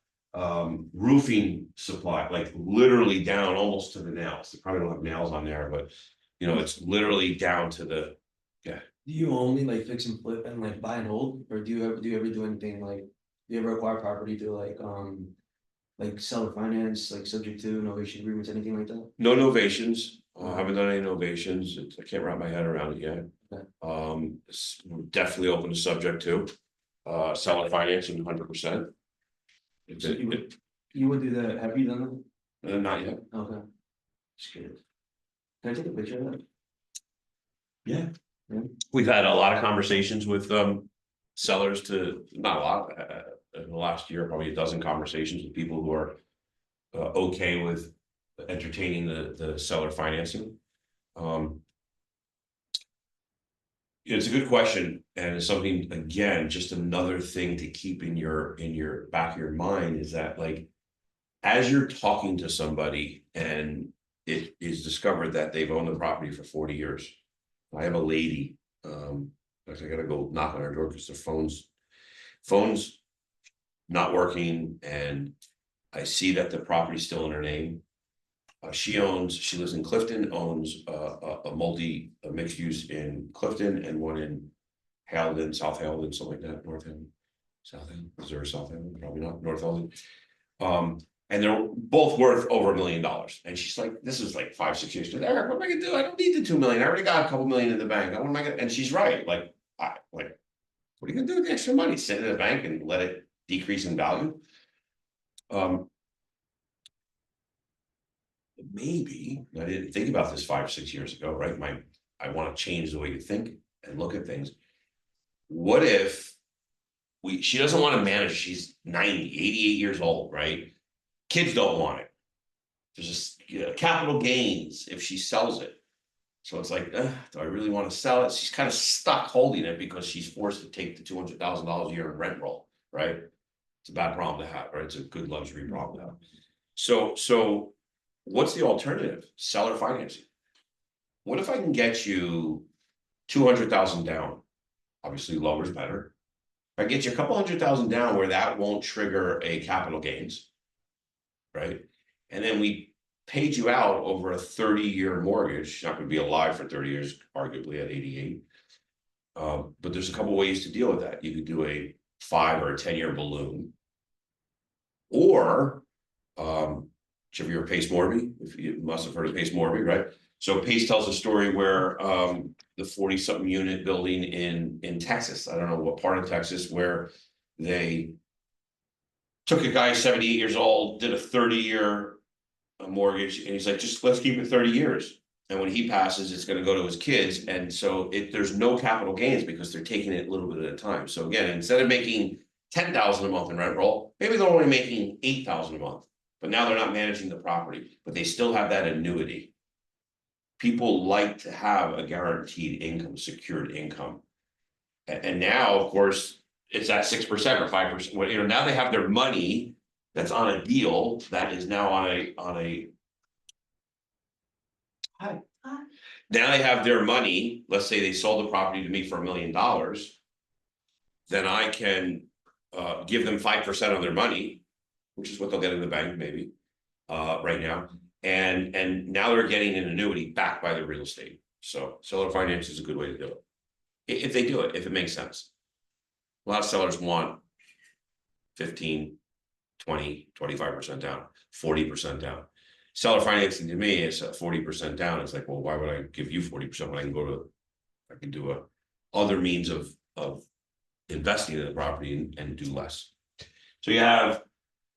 roofing supply, like literally down almost to the nails. They probably don't have nails on there, but it's literally down to the, yeah. Do you only like fix and flip and like buy and hold, or do you ever do anything like, do you ever acquire property to like seller finance, like subject to novation agreements, anything like that? No novations, haven't done any novations, I can't wrap my head around it yet. Okay. We're definitely open to subject to, seller financing 100%. If So it- it- You would do that, have you done not yet. that? Okay. Just curious. Can I take a picture of that? Yeah. Yeah. We've had a lot of conversations with sellers to, not a lot, in the last year, probably a dozen conversations with people who are. Okay with entertaining the seller financing. It's a good question, and it's something, again, just another thing to keep in your back of your mind is that, like. As you're talking to somebody and it is discovered that they've owned the property for 40 years. I have a lady, I gotta go knock on her door because the phone's not working, and I see that the property's still in her name. She lives in Clifton, owns a mixed use in Clifton and one in Halden, South Halden, something like that, North Halden. South Halden, is there a South Halden? Probably not, North Halden. And they're both worth over $1 million. And she's like, this is like 5-6 years. She's like, Eric, what am I gonna do? I don't need the 2 million. I already got a couple million in the bank. What am I gonna? And she's right. Like, what are you gonna do with the extra money? Sit in the bank and let it decrease in value? Maybe, I didn't think about this 5-6 years ago, right? I want to change the way you think and look at things. What if she doesn't want to manage, she's 90, 88 years old, right? Kids don't want it. There's just capital gains if she sells it. So it's like, do I really want to sell it? She's kind of stuck holding it because she's forced to take the $200,000 a year in rent roll, right? It's a bad problem to have, right? It's a good luxury problem to have. So what's the alternative? Seller financing. What if I can get you 200,000 down? Obviously, lower is better. If I get you a couple 100,000 down where that won't trigger a capital gains. Right? And then we paid you out over a 30-year mortgage, not gonna be alive for 30 years, arguably at 88. But there's a couple ways to deal with that. You could do a 5 or a 10-year balloon. Or, did you ever hear of Pace Morby? If you must have heard of Pace Morby, right? So Pace tells a story where the 40-something unit building in Texas, I don't know what part of Texas, where they took a guy 78 years old, did a 30-year mortgage, and he's like, just let's keep it 30 years. And when he passes, it's gonna go to his kids. And so there's no capital gains because they're taking it a little bit at a time. So again, instead of making 10,000 a month in rent roll, maybe they're only making 8,000 a month. But now they're not managing the property, but they still have that annuity. People like to have a guaranteed income, secured income. And now, of course, it's at 6% or 5%. Well, now they have their money that's on a deal that is now on a. Hi. Hi. Now they have their money. Let's say they sold the property to me for $1 million. Then I can give them 5% of their money, which is what they'll get in the bank, maybe right now. And now they're getting an annuity backed by the real estate. So seller finance is a good way to do it. If they do it, if it makes sense. A lot of sellers want 15, 20, 25% down, 40% down. Seller financing to me is 40% down. It's like, well, why would I give you 40% when I can do other means of investing in the property and do less. So you have,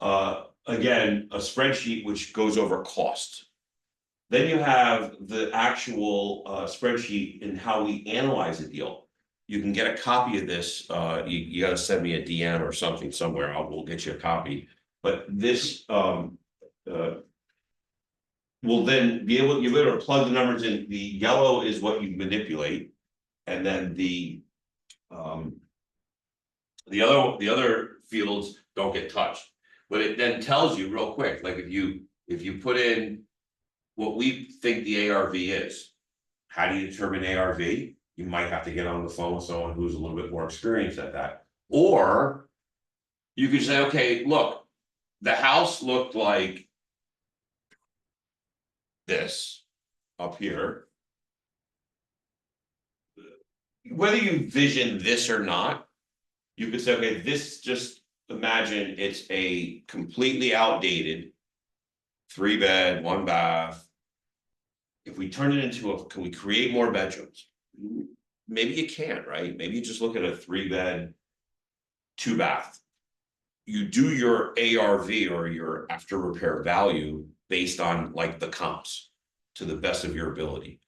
again, a spreadsheet which goes over cost. Then you have the actual spreadsheet in how we analyze a deal. You can get a copy of this. You got to send me a DM or something somewhere. We'll get you a copy. But this will then be able, you're able to plug the numbers in. The yellow is what you manipulate, and then the other fields don't get touched. But it then tells you real quick, like if you put in what we think the ARV is, how do you determine ARV? You might have to get on the phone with someone who's a little bit more experienced at that. Or you could say, okay, look, the house looked like this up here. whether you vision this or not, you could say, okay, this just imagine it's a completely outdated 3-bed, 1 bath. If we turn it into can we create more bedrooms? Maybe you can't, right? Maybe you just look at a 3-bed, 2-bath. You do your ARV or your after repair value based on like the comps to the best of your ability.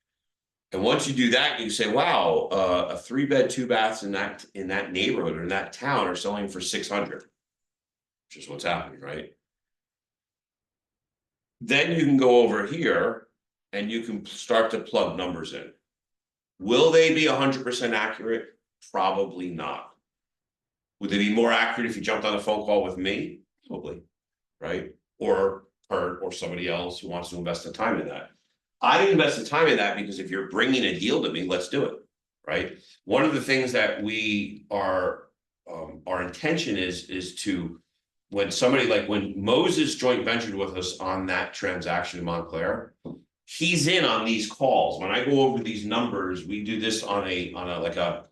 And once you do that, you say, wow, a 3-bed, 2 baths in that neighborhood or in that town are selling for 600. Which is what's happening, right? Then you can go over here and you can start to plug numbers in. Will they be 100% accurate? Probably not. Would they be more accurate if you jumped on a phone call with me? Probably, right? Or her or somebody else who wants to invest the time in that. I invest the time in that because if you're bringing a deal to me, let's do it, right? One of the things that we are, our intention is to, when somebody like when Moses joint ventured with us on that transaction in Montclair, he's in on these calls. When I go over these numbers, we do this on a like a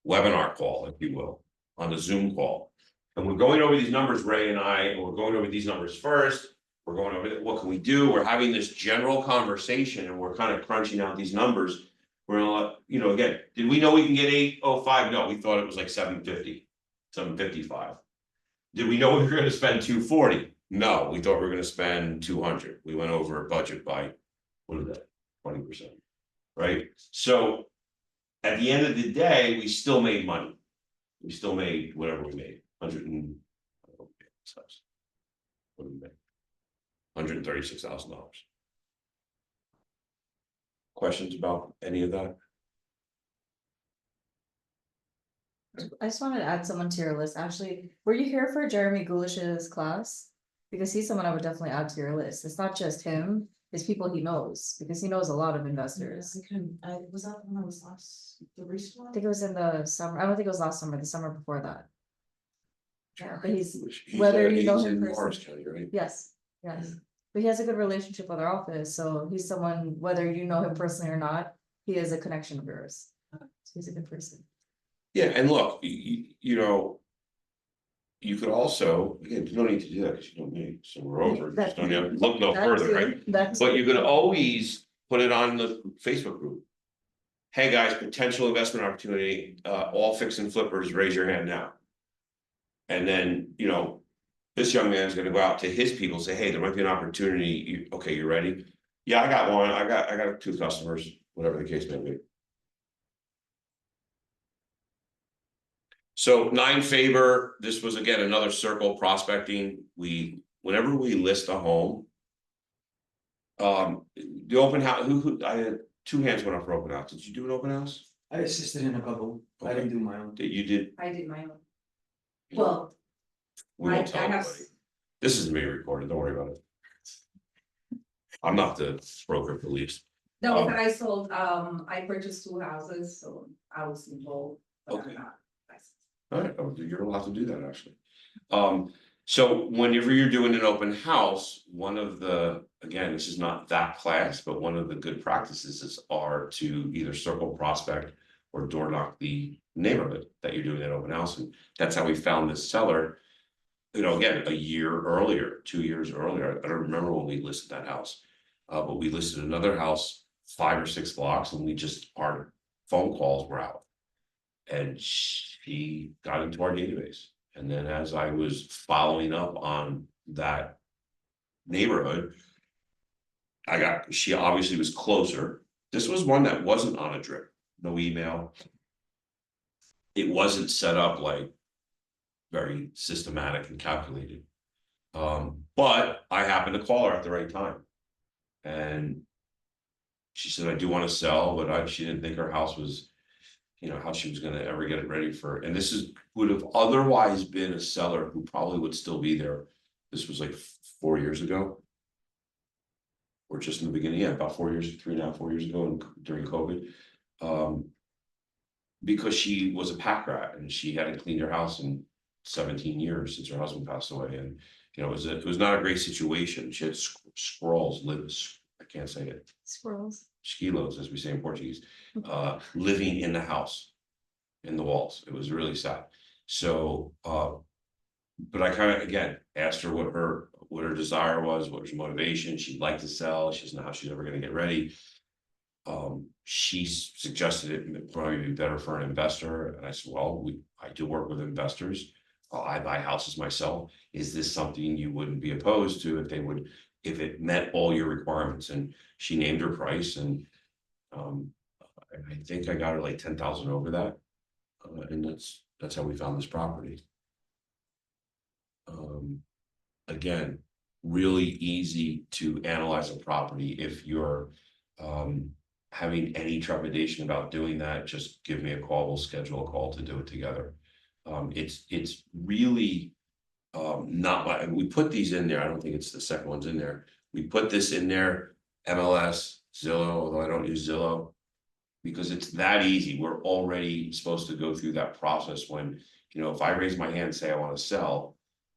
webinar call, if you will, on a Zoom call. And we're going over these numbers, Ray and I, and we're going over these numbers first. We're going over what can we do? We're having this general conversation and we're kind of crunching out these numbers. We're gonna, you know, again, did we know we can get 805? No, we thought it was like 750, 755. Did we know we were going to spend 240? No, we thought we were going to spend 200. We went over budget by, what is that, 20%, right? So at the end of the day, we still made money. We still made whatever we made, 100 and, what did we make? $136,000. Questions about any of that? I just wanted to add someone to your list. Actually, were you here for Jeremy Goulish's class? Because he's someone I would definitely add to your list. It's not just him, it's people he knows, because he knows a lot of investors. Was that when I was last, the recent I one? think it was in the summer. I don't think it was last summer, the summer before that. Yeah, but he's, He's, whether you know he's him in personally. Morris County, right? Yes, yes. But he has a good relationship with our office, so he's someone, whether you know him personally or not, he is a connection of yours. So he's a good person. Yeah, and look, you know, you could also, again, you don't need to do that because you don't need, so we're over, just don't have, look no That further, too, right? that But too. you could always put it on the Facebook group. Hey, guys, potential investment opportunity, all fix and flippers, raise your hand now. And then, you know, this young man's gonna go out to his people, say, hey, there might be an opportunity, okay, you ready? Yeah, I got one, I got 2 customers, whatever the case may be. So 9 Faber, this was again another circle prospecting. Whenever we list a home. The open house, who I had 2 hands went up for open house. Did you do an open house? I assisted in a couple, I didn't do my own. That you did? I did my own. Well, We won't I tell have- anybody. This isn't being recorded, don't worry about it. I'm not the broker for lease. no, Oh. but I sold, I purchased 2 houses, so I was involved. but I'm Okay. not licensed. All right, oh, you're allowed to do that, actually. So whenever you're doing an open house, one of the, again, this is not that class, but one of the good practices are to either circle prospect or door knock the neighborhood that you're doing an open house, and that's how we found this seller. You know, again, a year earlier, 2 years earlier, I don't remember when we listed that house. But we listed another house 5 or 6 blocks and we just, our phone calls were out. And she got into our database. And then as I was following up on that neighborhood, she obviously was closer. This was one that wasn't on a drip, no email. It wasn't set up like very systematic and calculated. But I happened to call her at the right time. And she said, I do want to sell, but she didn't think her house was, you know, how she was gonna ever get it ready for, and this would have otherwise been a seller who probably would still be there. This was like 4 years ago. Or just in the beginning, yeah, about 4 years, 3.5, 4 years ago during COVID. Because she was a pack rat and she hadn't cleaned her house in 17 years since her husband passed away. And, you know, it was not a great situation. She had squirrels live, I can't say it. Squirrels. esquilos, as we say in Portuguese, living in the house. In the walls, it was really sad. So, but I kind of, again, asked her what her desire was, what was her motivation, she'd like to sell, she doesn't know how she's ever gonna get ready. She suggested it would probably be better for an investor, and I said, well, I do work with investors. I buy houses myself. Is this something you wouldn't be opposed to if it met all your requirements? And she named her price, and I think I got her like 10,000 over that. And that's how we found this property. Again, really easy to analyze a property. If you're having any trepidation about doing that, just give me a call. We'll schedule a call to do it together. It's really not like we put these in there. I don't think it's the second one's in there. We put this in there, MLS, Zillow, although I don't use Zillow, because it's that easy. We're already supposed to go through that process when, if I raise my hand and say I want to sell,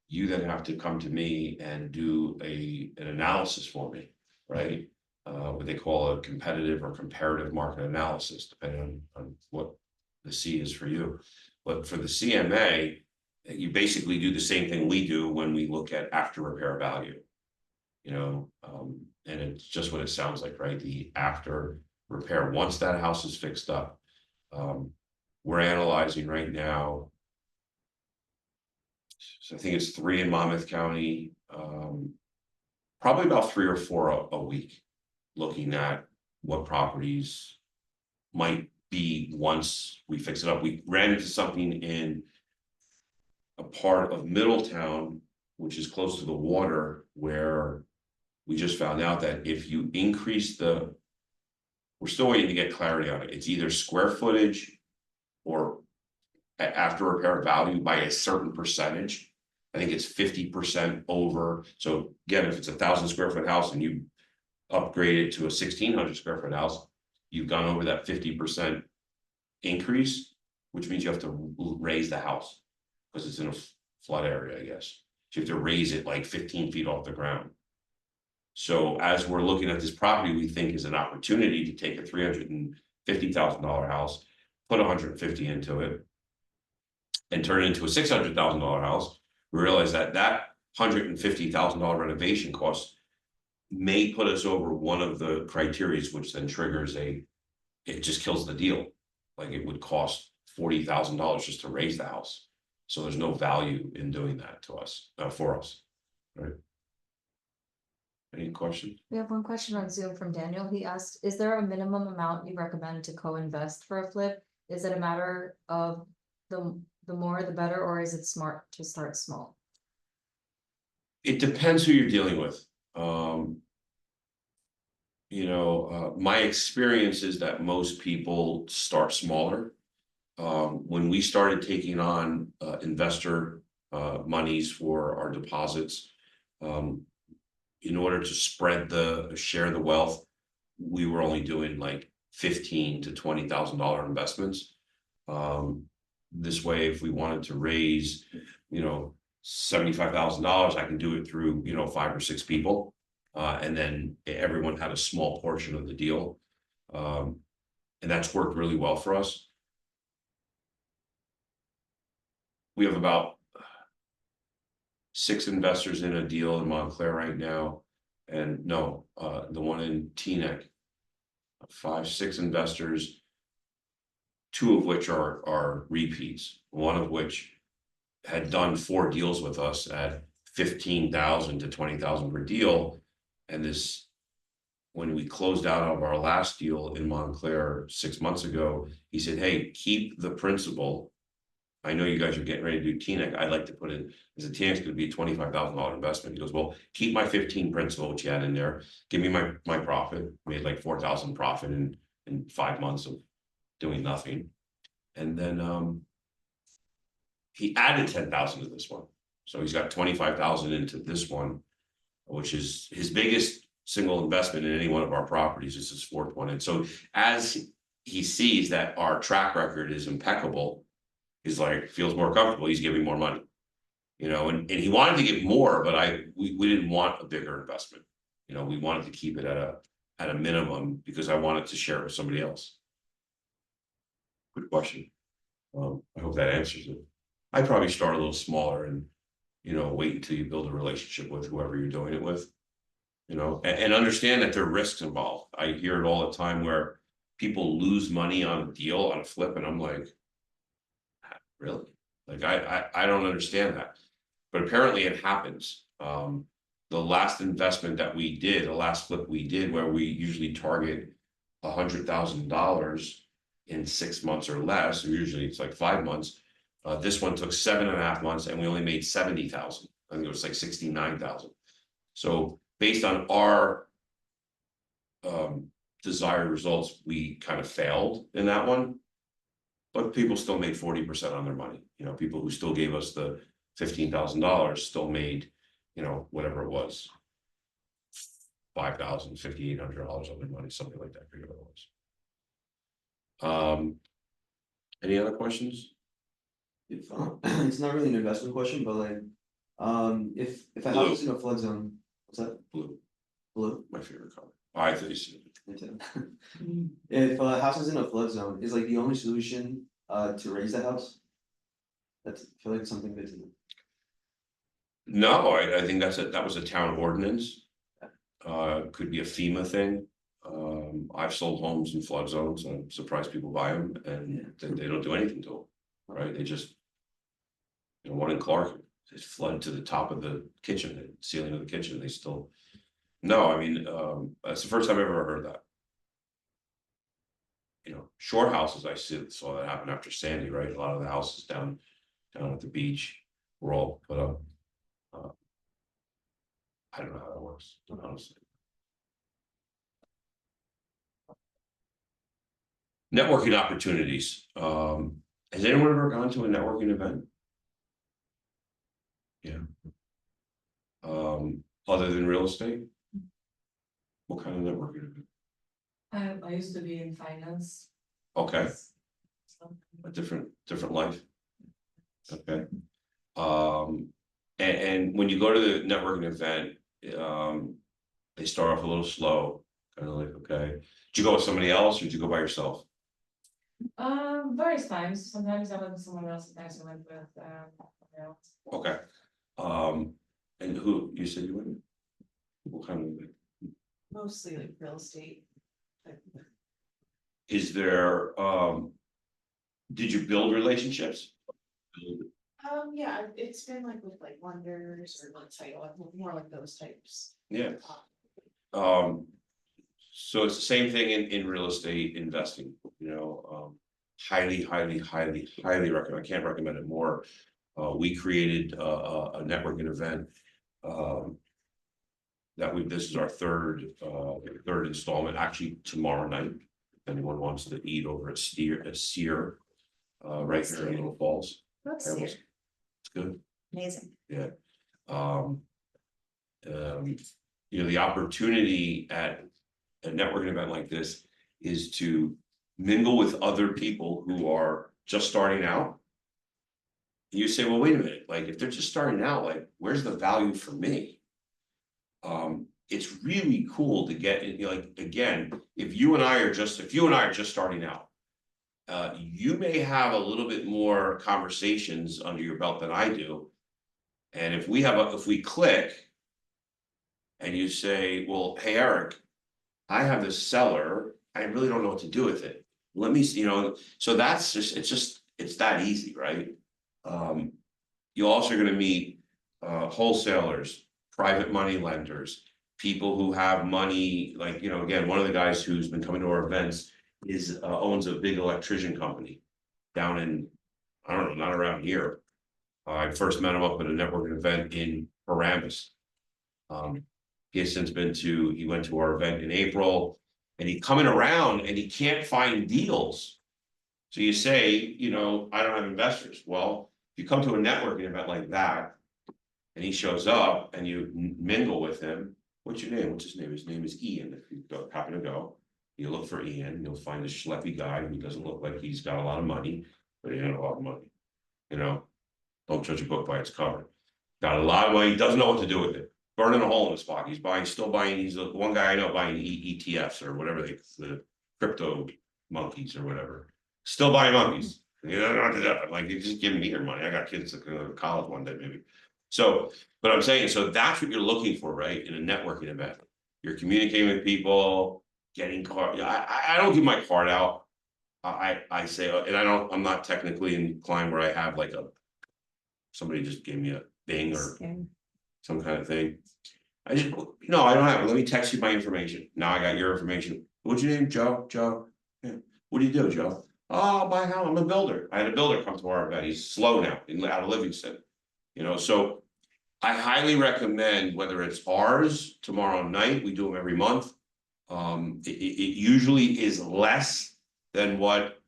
you then have to come to me and do an analysis for me, right? What they call a competitive or comparative market analysis, depending on what the C is for you. But for the CMA, you basically do the same thing we do when we look at after repair value. And it's just what it sounds like, right? The after repair, once that house is fixed up. We're analyzing right now. So I think it's 3 in Monmouth County, probably about 3 or 4 a week, looking at what properties might be once we fix it up. We ran into something in a part of Middletown, which is close to the water, where we just found out that if you increase we're still waiting to get clarity on it. It's either square footage or after repair value by a certain percentage. I think it's 50% over. So again, if it's 1,000 square foot house and you upgrade it to a 1,600 square foot house, you've gone over that 50% increase, which means you have to raise the house because it's in a flood area, I guess. So you have to raise it like 15 feet off the ground. So as we're looking at this property, we think is an opportunity to take a $350,000 house, put 150 into it, and turn it into a $600,000 house. We realize that $150,000 renovation cost may put us over one of the criteria, which then triggers it just kills the deal. Like it would cost $40,000 just to raise the house. So there's no value in doing that to us, for us, right? Any questions? We have one question on Zoom from Daniel. He asked, is there a minimum amount you recommend to co-invest for a flip? Is it a matter of the more the better, or is it smart to start small? It depends who you're dealing with. My experience is that most people start smaller. When we started taking on investor monies for our deposits, in order to share the wealth, we were only doing like $15,000 to $20,000 investments. This way, if we wanted to raise, $75,000, I can do it through, 5 or 6 people. And then everyone had a small portion of the deal. And that's worked really well for us. We have about 6 investors in a deal in Montclair right now. And no, the one in Teaneck, 5, 6 investors, 2 of which are repeats, one of which had done 4 deals with us at $15,000 to $20,000 per deal. And when we closed out of our last deal in Montclair 6 months ago, he said, hey, keep the principal. I know you guys are getting ready to do Teaneck. I'd like to put in, as a Teaneck's going to be a $25,000 investment. He goes, well, keep my 15 principal, which you had in there. Give me my profit. Made like 4,000 profit in 5 months of doing nothing. And then he added 10,000 to this one. So he's got 25,000 into this one, which is his biggest single investment in any one of our properties. This is 4th one. And so as he sees that our track record is impeccable, he's like, feels more comfortable. He's giving more money, and he wanted to give more, but we didn't want a bigger investment. We wanted to keep it at at a minimum because I wanted to share it with somebody else? Good question. I hope that answers it. I'd probably start a little smaller and, wait until you build a relationship with whoever you're doing it with. And understand that there are risks involved. I hear it all the time where people lose money on a deal, on a flip, and I'm like, really? Like, I don't understand that. But apparently it happens. The last investment that we did, the last flip we did, where we usually target $100,000 in 6 months or less, or usually it's like 5 months. This one took 7.5 months and we only made 70,000. I think it was like 69,000. So based on our desired results, we kind of failed in that one. But people still made 40% on their money. People who still gave us the $15,000 still made, whatever it was, $5,000, $5,800 on their money, something like that. I forget what it was. Any other questions? If, it's not really an investment question, but like, if a house is in a flood zone, what's that? Blue, Blue? my favorite color. I thought you said Me too. If a house is in a flood zone, is like the only solution to raise the house? That's, I feel like it's something good to do. no. I think that was a town ordinance. Could be a FEMA thing. I've sold homes in flood zones. I'm surprised people buy them and they don't do anything to them, right? They just, one in Clark, they flood to the top of the kitchen, the ceiling of the kitchen. They still, no, I mean, that's the first time I've ever heard that. Shore houses, I saw that happen after Sandy, right? A lot of the houses down at the beach were all put up. I don't know how that works, honestly. Networking opportunities. Has anyone ever gone to a networking event? Yeah. Other than real estate? What kind of networking event? I used to be in finance. Okay, So, a different life. Okay. And when you go to the networking event, they start off a little slow, kind of like, okay. Did you go with somebody else or did you go by yourself? various times, sometimes I went with someone else, sometimes I went with, someone else. Okay. And who, you said you went? What kind of, Mostly like real estate. is there, did you build relationships? Yeah, it's been like with like lenders or like title, more like those types. Yeah. Um, So it's the same thing in real estate investing, highly recommend. I can't recommend it more. We created a networking event. This is our third installment, actually tomorrow night. If anyone wants to eat over at Sear, right here in Little Falls. Let's That see. was- It's good. Amazing. The opportunity at a networking event like this is to mingle with other people who are just starting out. You say, well, wait a minute, like if they're just starting out, like where's the value for me? It's really cool to get, like, again, if you and I are just starting out, you may have a little bit more conversations under your belt than I do. And if we click and you say, well, hey, Eric, I have this seller, I really don't know what to do with it. Let me, so that's it's that easy, right? You're also gonna meet wholesalers, private money lenders, people who have money, like, again, one of the guys who's been coming to our events owns a big electrician company down in, I don't know, not around here. I first met him up at a networking event in Paramus. He has since he went to our event in April, and he's coming around and he can't find deals. So you say, I don't have investors. Well, if you come to a networking event like that, and he shows up and you mingle with him, what's your name? What's his name? His name is Ian. If you happen to go, you look for Ian, you'll find a schleppy guy who doesn't look like he's got a lot of money, but he has a lot of money. Don't judge a book by its cover. Got a lot of money, doesn't know what to do with it. burning a hole in his pocket. He's still buying, he's the one guy I know buying ETFs or whatever the crypto monkeys or whatever. Still buying monkeys. You know, not to death. I'm like, you just give me your money. I got kids that go to college one day, maybe. So, but I'm saying, so that's what you're looking for, right? In a networking event. You're communicating with people, getting card. I don't give my card out. I say, and I'm not technically inclined where I have like somebody just gave me a Bing or some kind of thing. I just, no, I don't have it. Let me text you my information. Now I got your information. What's your name? Joe? Joe? Yeah. What do you do, Joe? Oh, my house. I'm a builder. I had a builder come to our event. He's slow now, out of Livingston. You know, so I highly recommend whether it's ours tomorrow night, we do them every month. It usually is less than what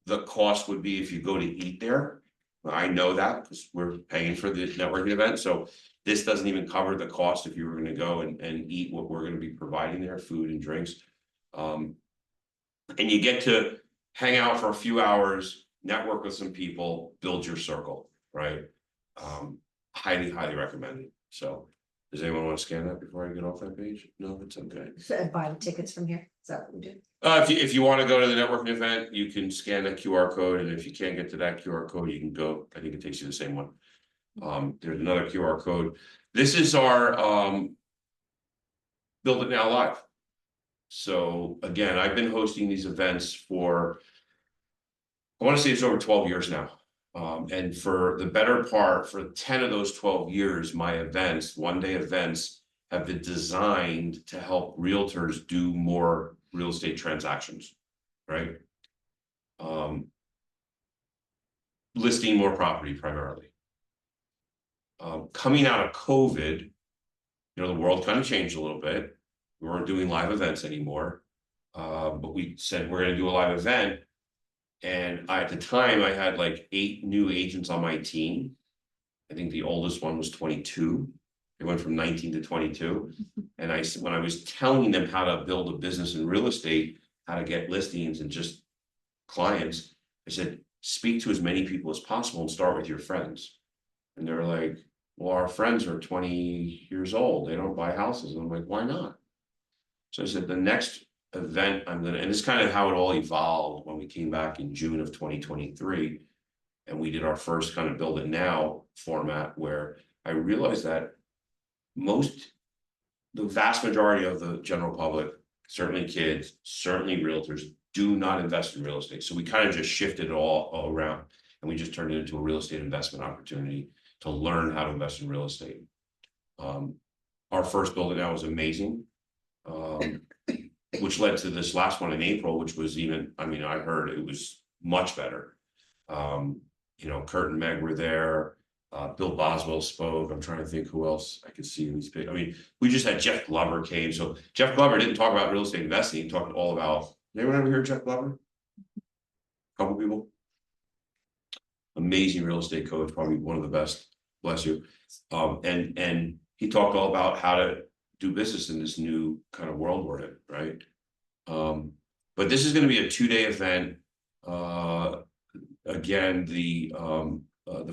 the cost would be if you go to eat there. I know that because we're paying for the networking event, so this doesn't even cover the cost if you were gonna go and eat what we're gonna be providing there, food and drinks. And you get to hang out for a few hours, network with some people, build your circle, right? Highly recommended. So does anyone want to scan that before I get off that page? No, it's okay. So buy the tickets from here, is that what we do? If you want to go to the networking event, you can scan the QR code, and if you can't get to that QR code, you can go, I think it takes you the same one. There's another QR code. This is our Build It Now Live. So again, I've been hosting these events for, I want to say it's over 12 years now. And for the better part, for 10 of those 12 years, my events, one-day events, have been designed to help realtors do more real estate transactions, right? Listing more property primarily. Coming out of COVID, you know, the world kind of changed a little bit. We weren't doing live events anymore. But we said we're going to do a live event. And at the time, I had like 8 new agents on my team. I think the oldest one was 22. They went from 19 to 22. And when I was telling them how to build a business in real estate, how to get listings and just clients, I said, speak to as many people as possible and start with your friends. And they're like, well, our friends are 20 years old. They don't buy houses. And I'm like, why not? So I said, the next event and it's kind of how it all evolved when we came back in June of 2023. And we did our first kind of Build It Now format, where I realized that the vast majority of the general public, certainly kids, certainly realtors, do not invest in real estate. So we kind of just shifted it all around, and we just turned it into a real estate investment opportunity to learn how to invest in real estate. Our first Build It Now was amazing, which led to this last one in April, which was even, I mean, I heard it was much better. You know, Kurt and Meg were there. Bill Boswell spoke. I'm trying to think who else I could see in these big. I mean, we just had Jeff Glover came. So Jeff Glover didn't talk about real estate investing. He talked all about. Anyone ever heard Jeff Glover? A couple people. Amazing real estate coach, probably one of the best. Bless you. And he talked all about how to do business in this new kind of world we're in, right? But this is going to be a 2-day event. Again, the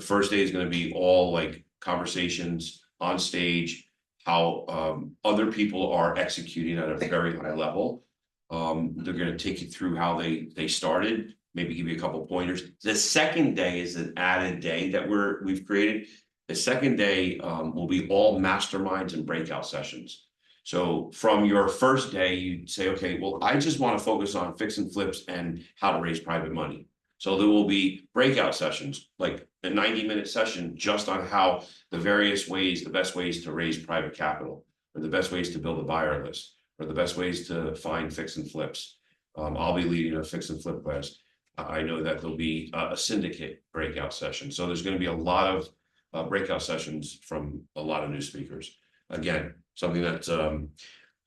first day is going to be all like conversations on stage, how other people are executing at a very high level. They're going to take you through how they started, maybe give you a couple pointers. The second day is an added day that we've created. The second day will be all masterminds and breakout sessions. So from your first day, you say, okay, well, I just want to focus on fix and flips and how to raise private money. So there will be breakout sessions, like a 90-minute session just on how the various ways, the best ways to raise private capital, or the best ways to build a buyer list, or the best ways to find fix and flips. I'll be leading a fix and flip class. I know that there'll be a syndicate breakout session. So there's going to be a lot of breakout sessions from a lot of new speakers. Again, something that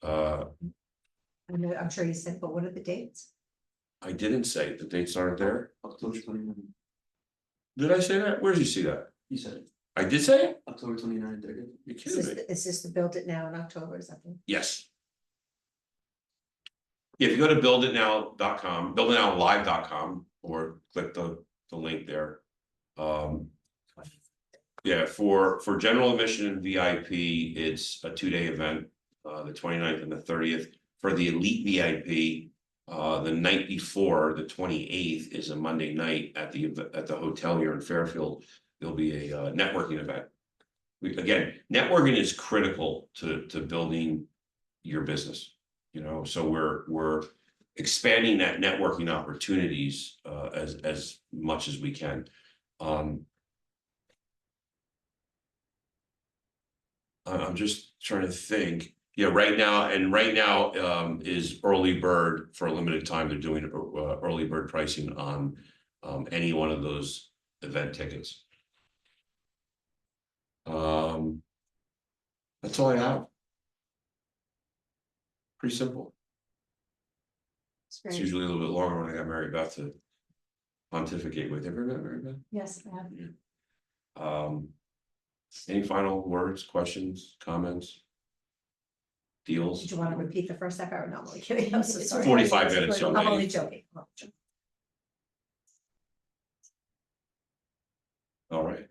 I know, I'm sure you said, but what are the dates? I didn't say. The dates aren't there. October 29th. Did I say that? Where did you see that? You said it. I did say it? October 29th. You Is kidding this, me? is this to Build It Now in October or something? Yes. If you go to builditnow.com, builditnowlive.com, or click the link there. Yeah, for general admission and VIP, it's a 2-day event, the 29th and the 30th. For the elite VIP, the night before, the 28th, is a Monday night at the hotel here in Fairfield. There'll be a networking event. Again, networking is critical to building your business, you know, so we're expanding that networking opportunities as much as we can. I'm just trying to think. Yeah, right now is early bird for a limited time. They're doing early bird pricing on any one of those event tickets. That's all I have. Pretty simple. It's It's great. usually a little bit longer when I got Mary Beth to pontificate with. Ever met Mary Beth? Yes, I have. Any final words, questions, comments? Deals? Did you want to repeat the first half hour? No, I'm only kidding. I'm so It's sorry. 45 minutes, so I'm only maybe. joking. I'm only joking. All right.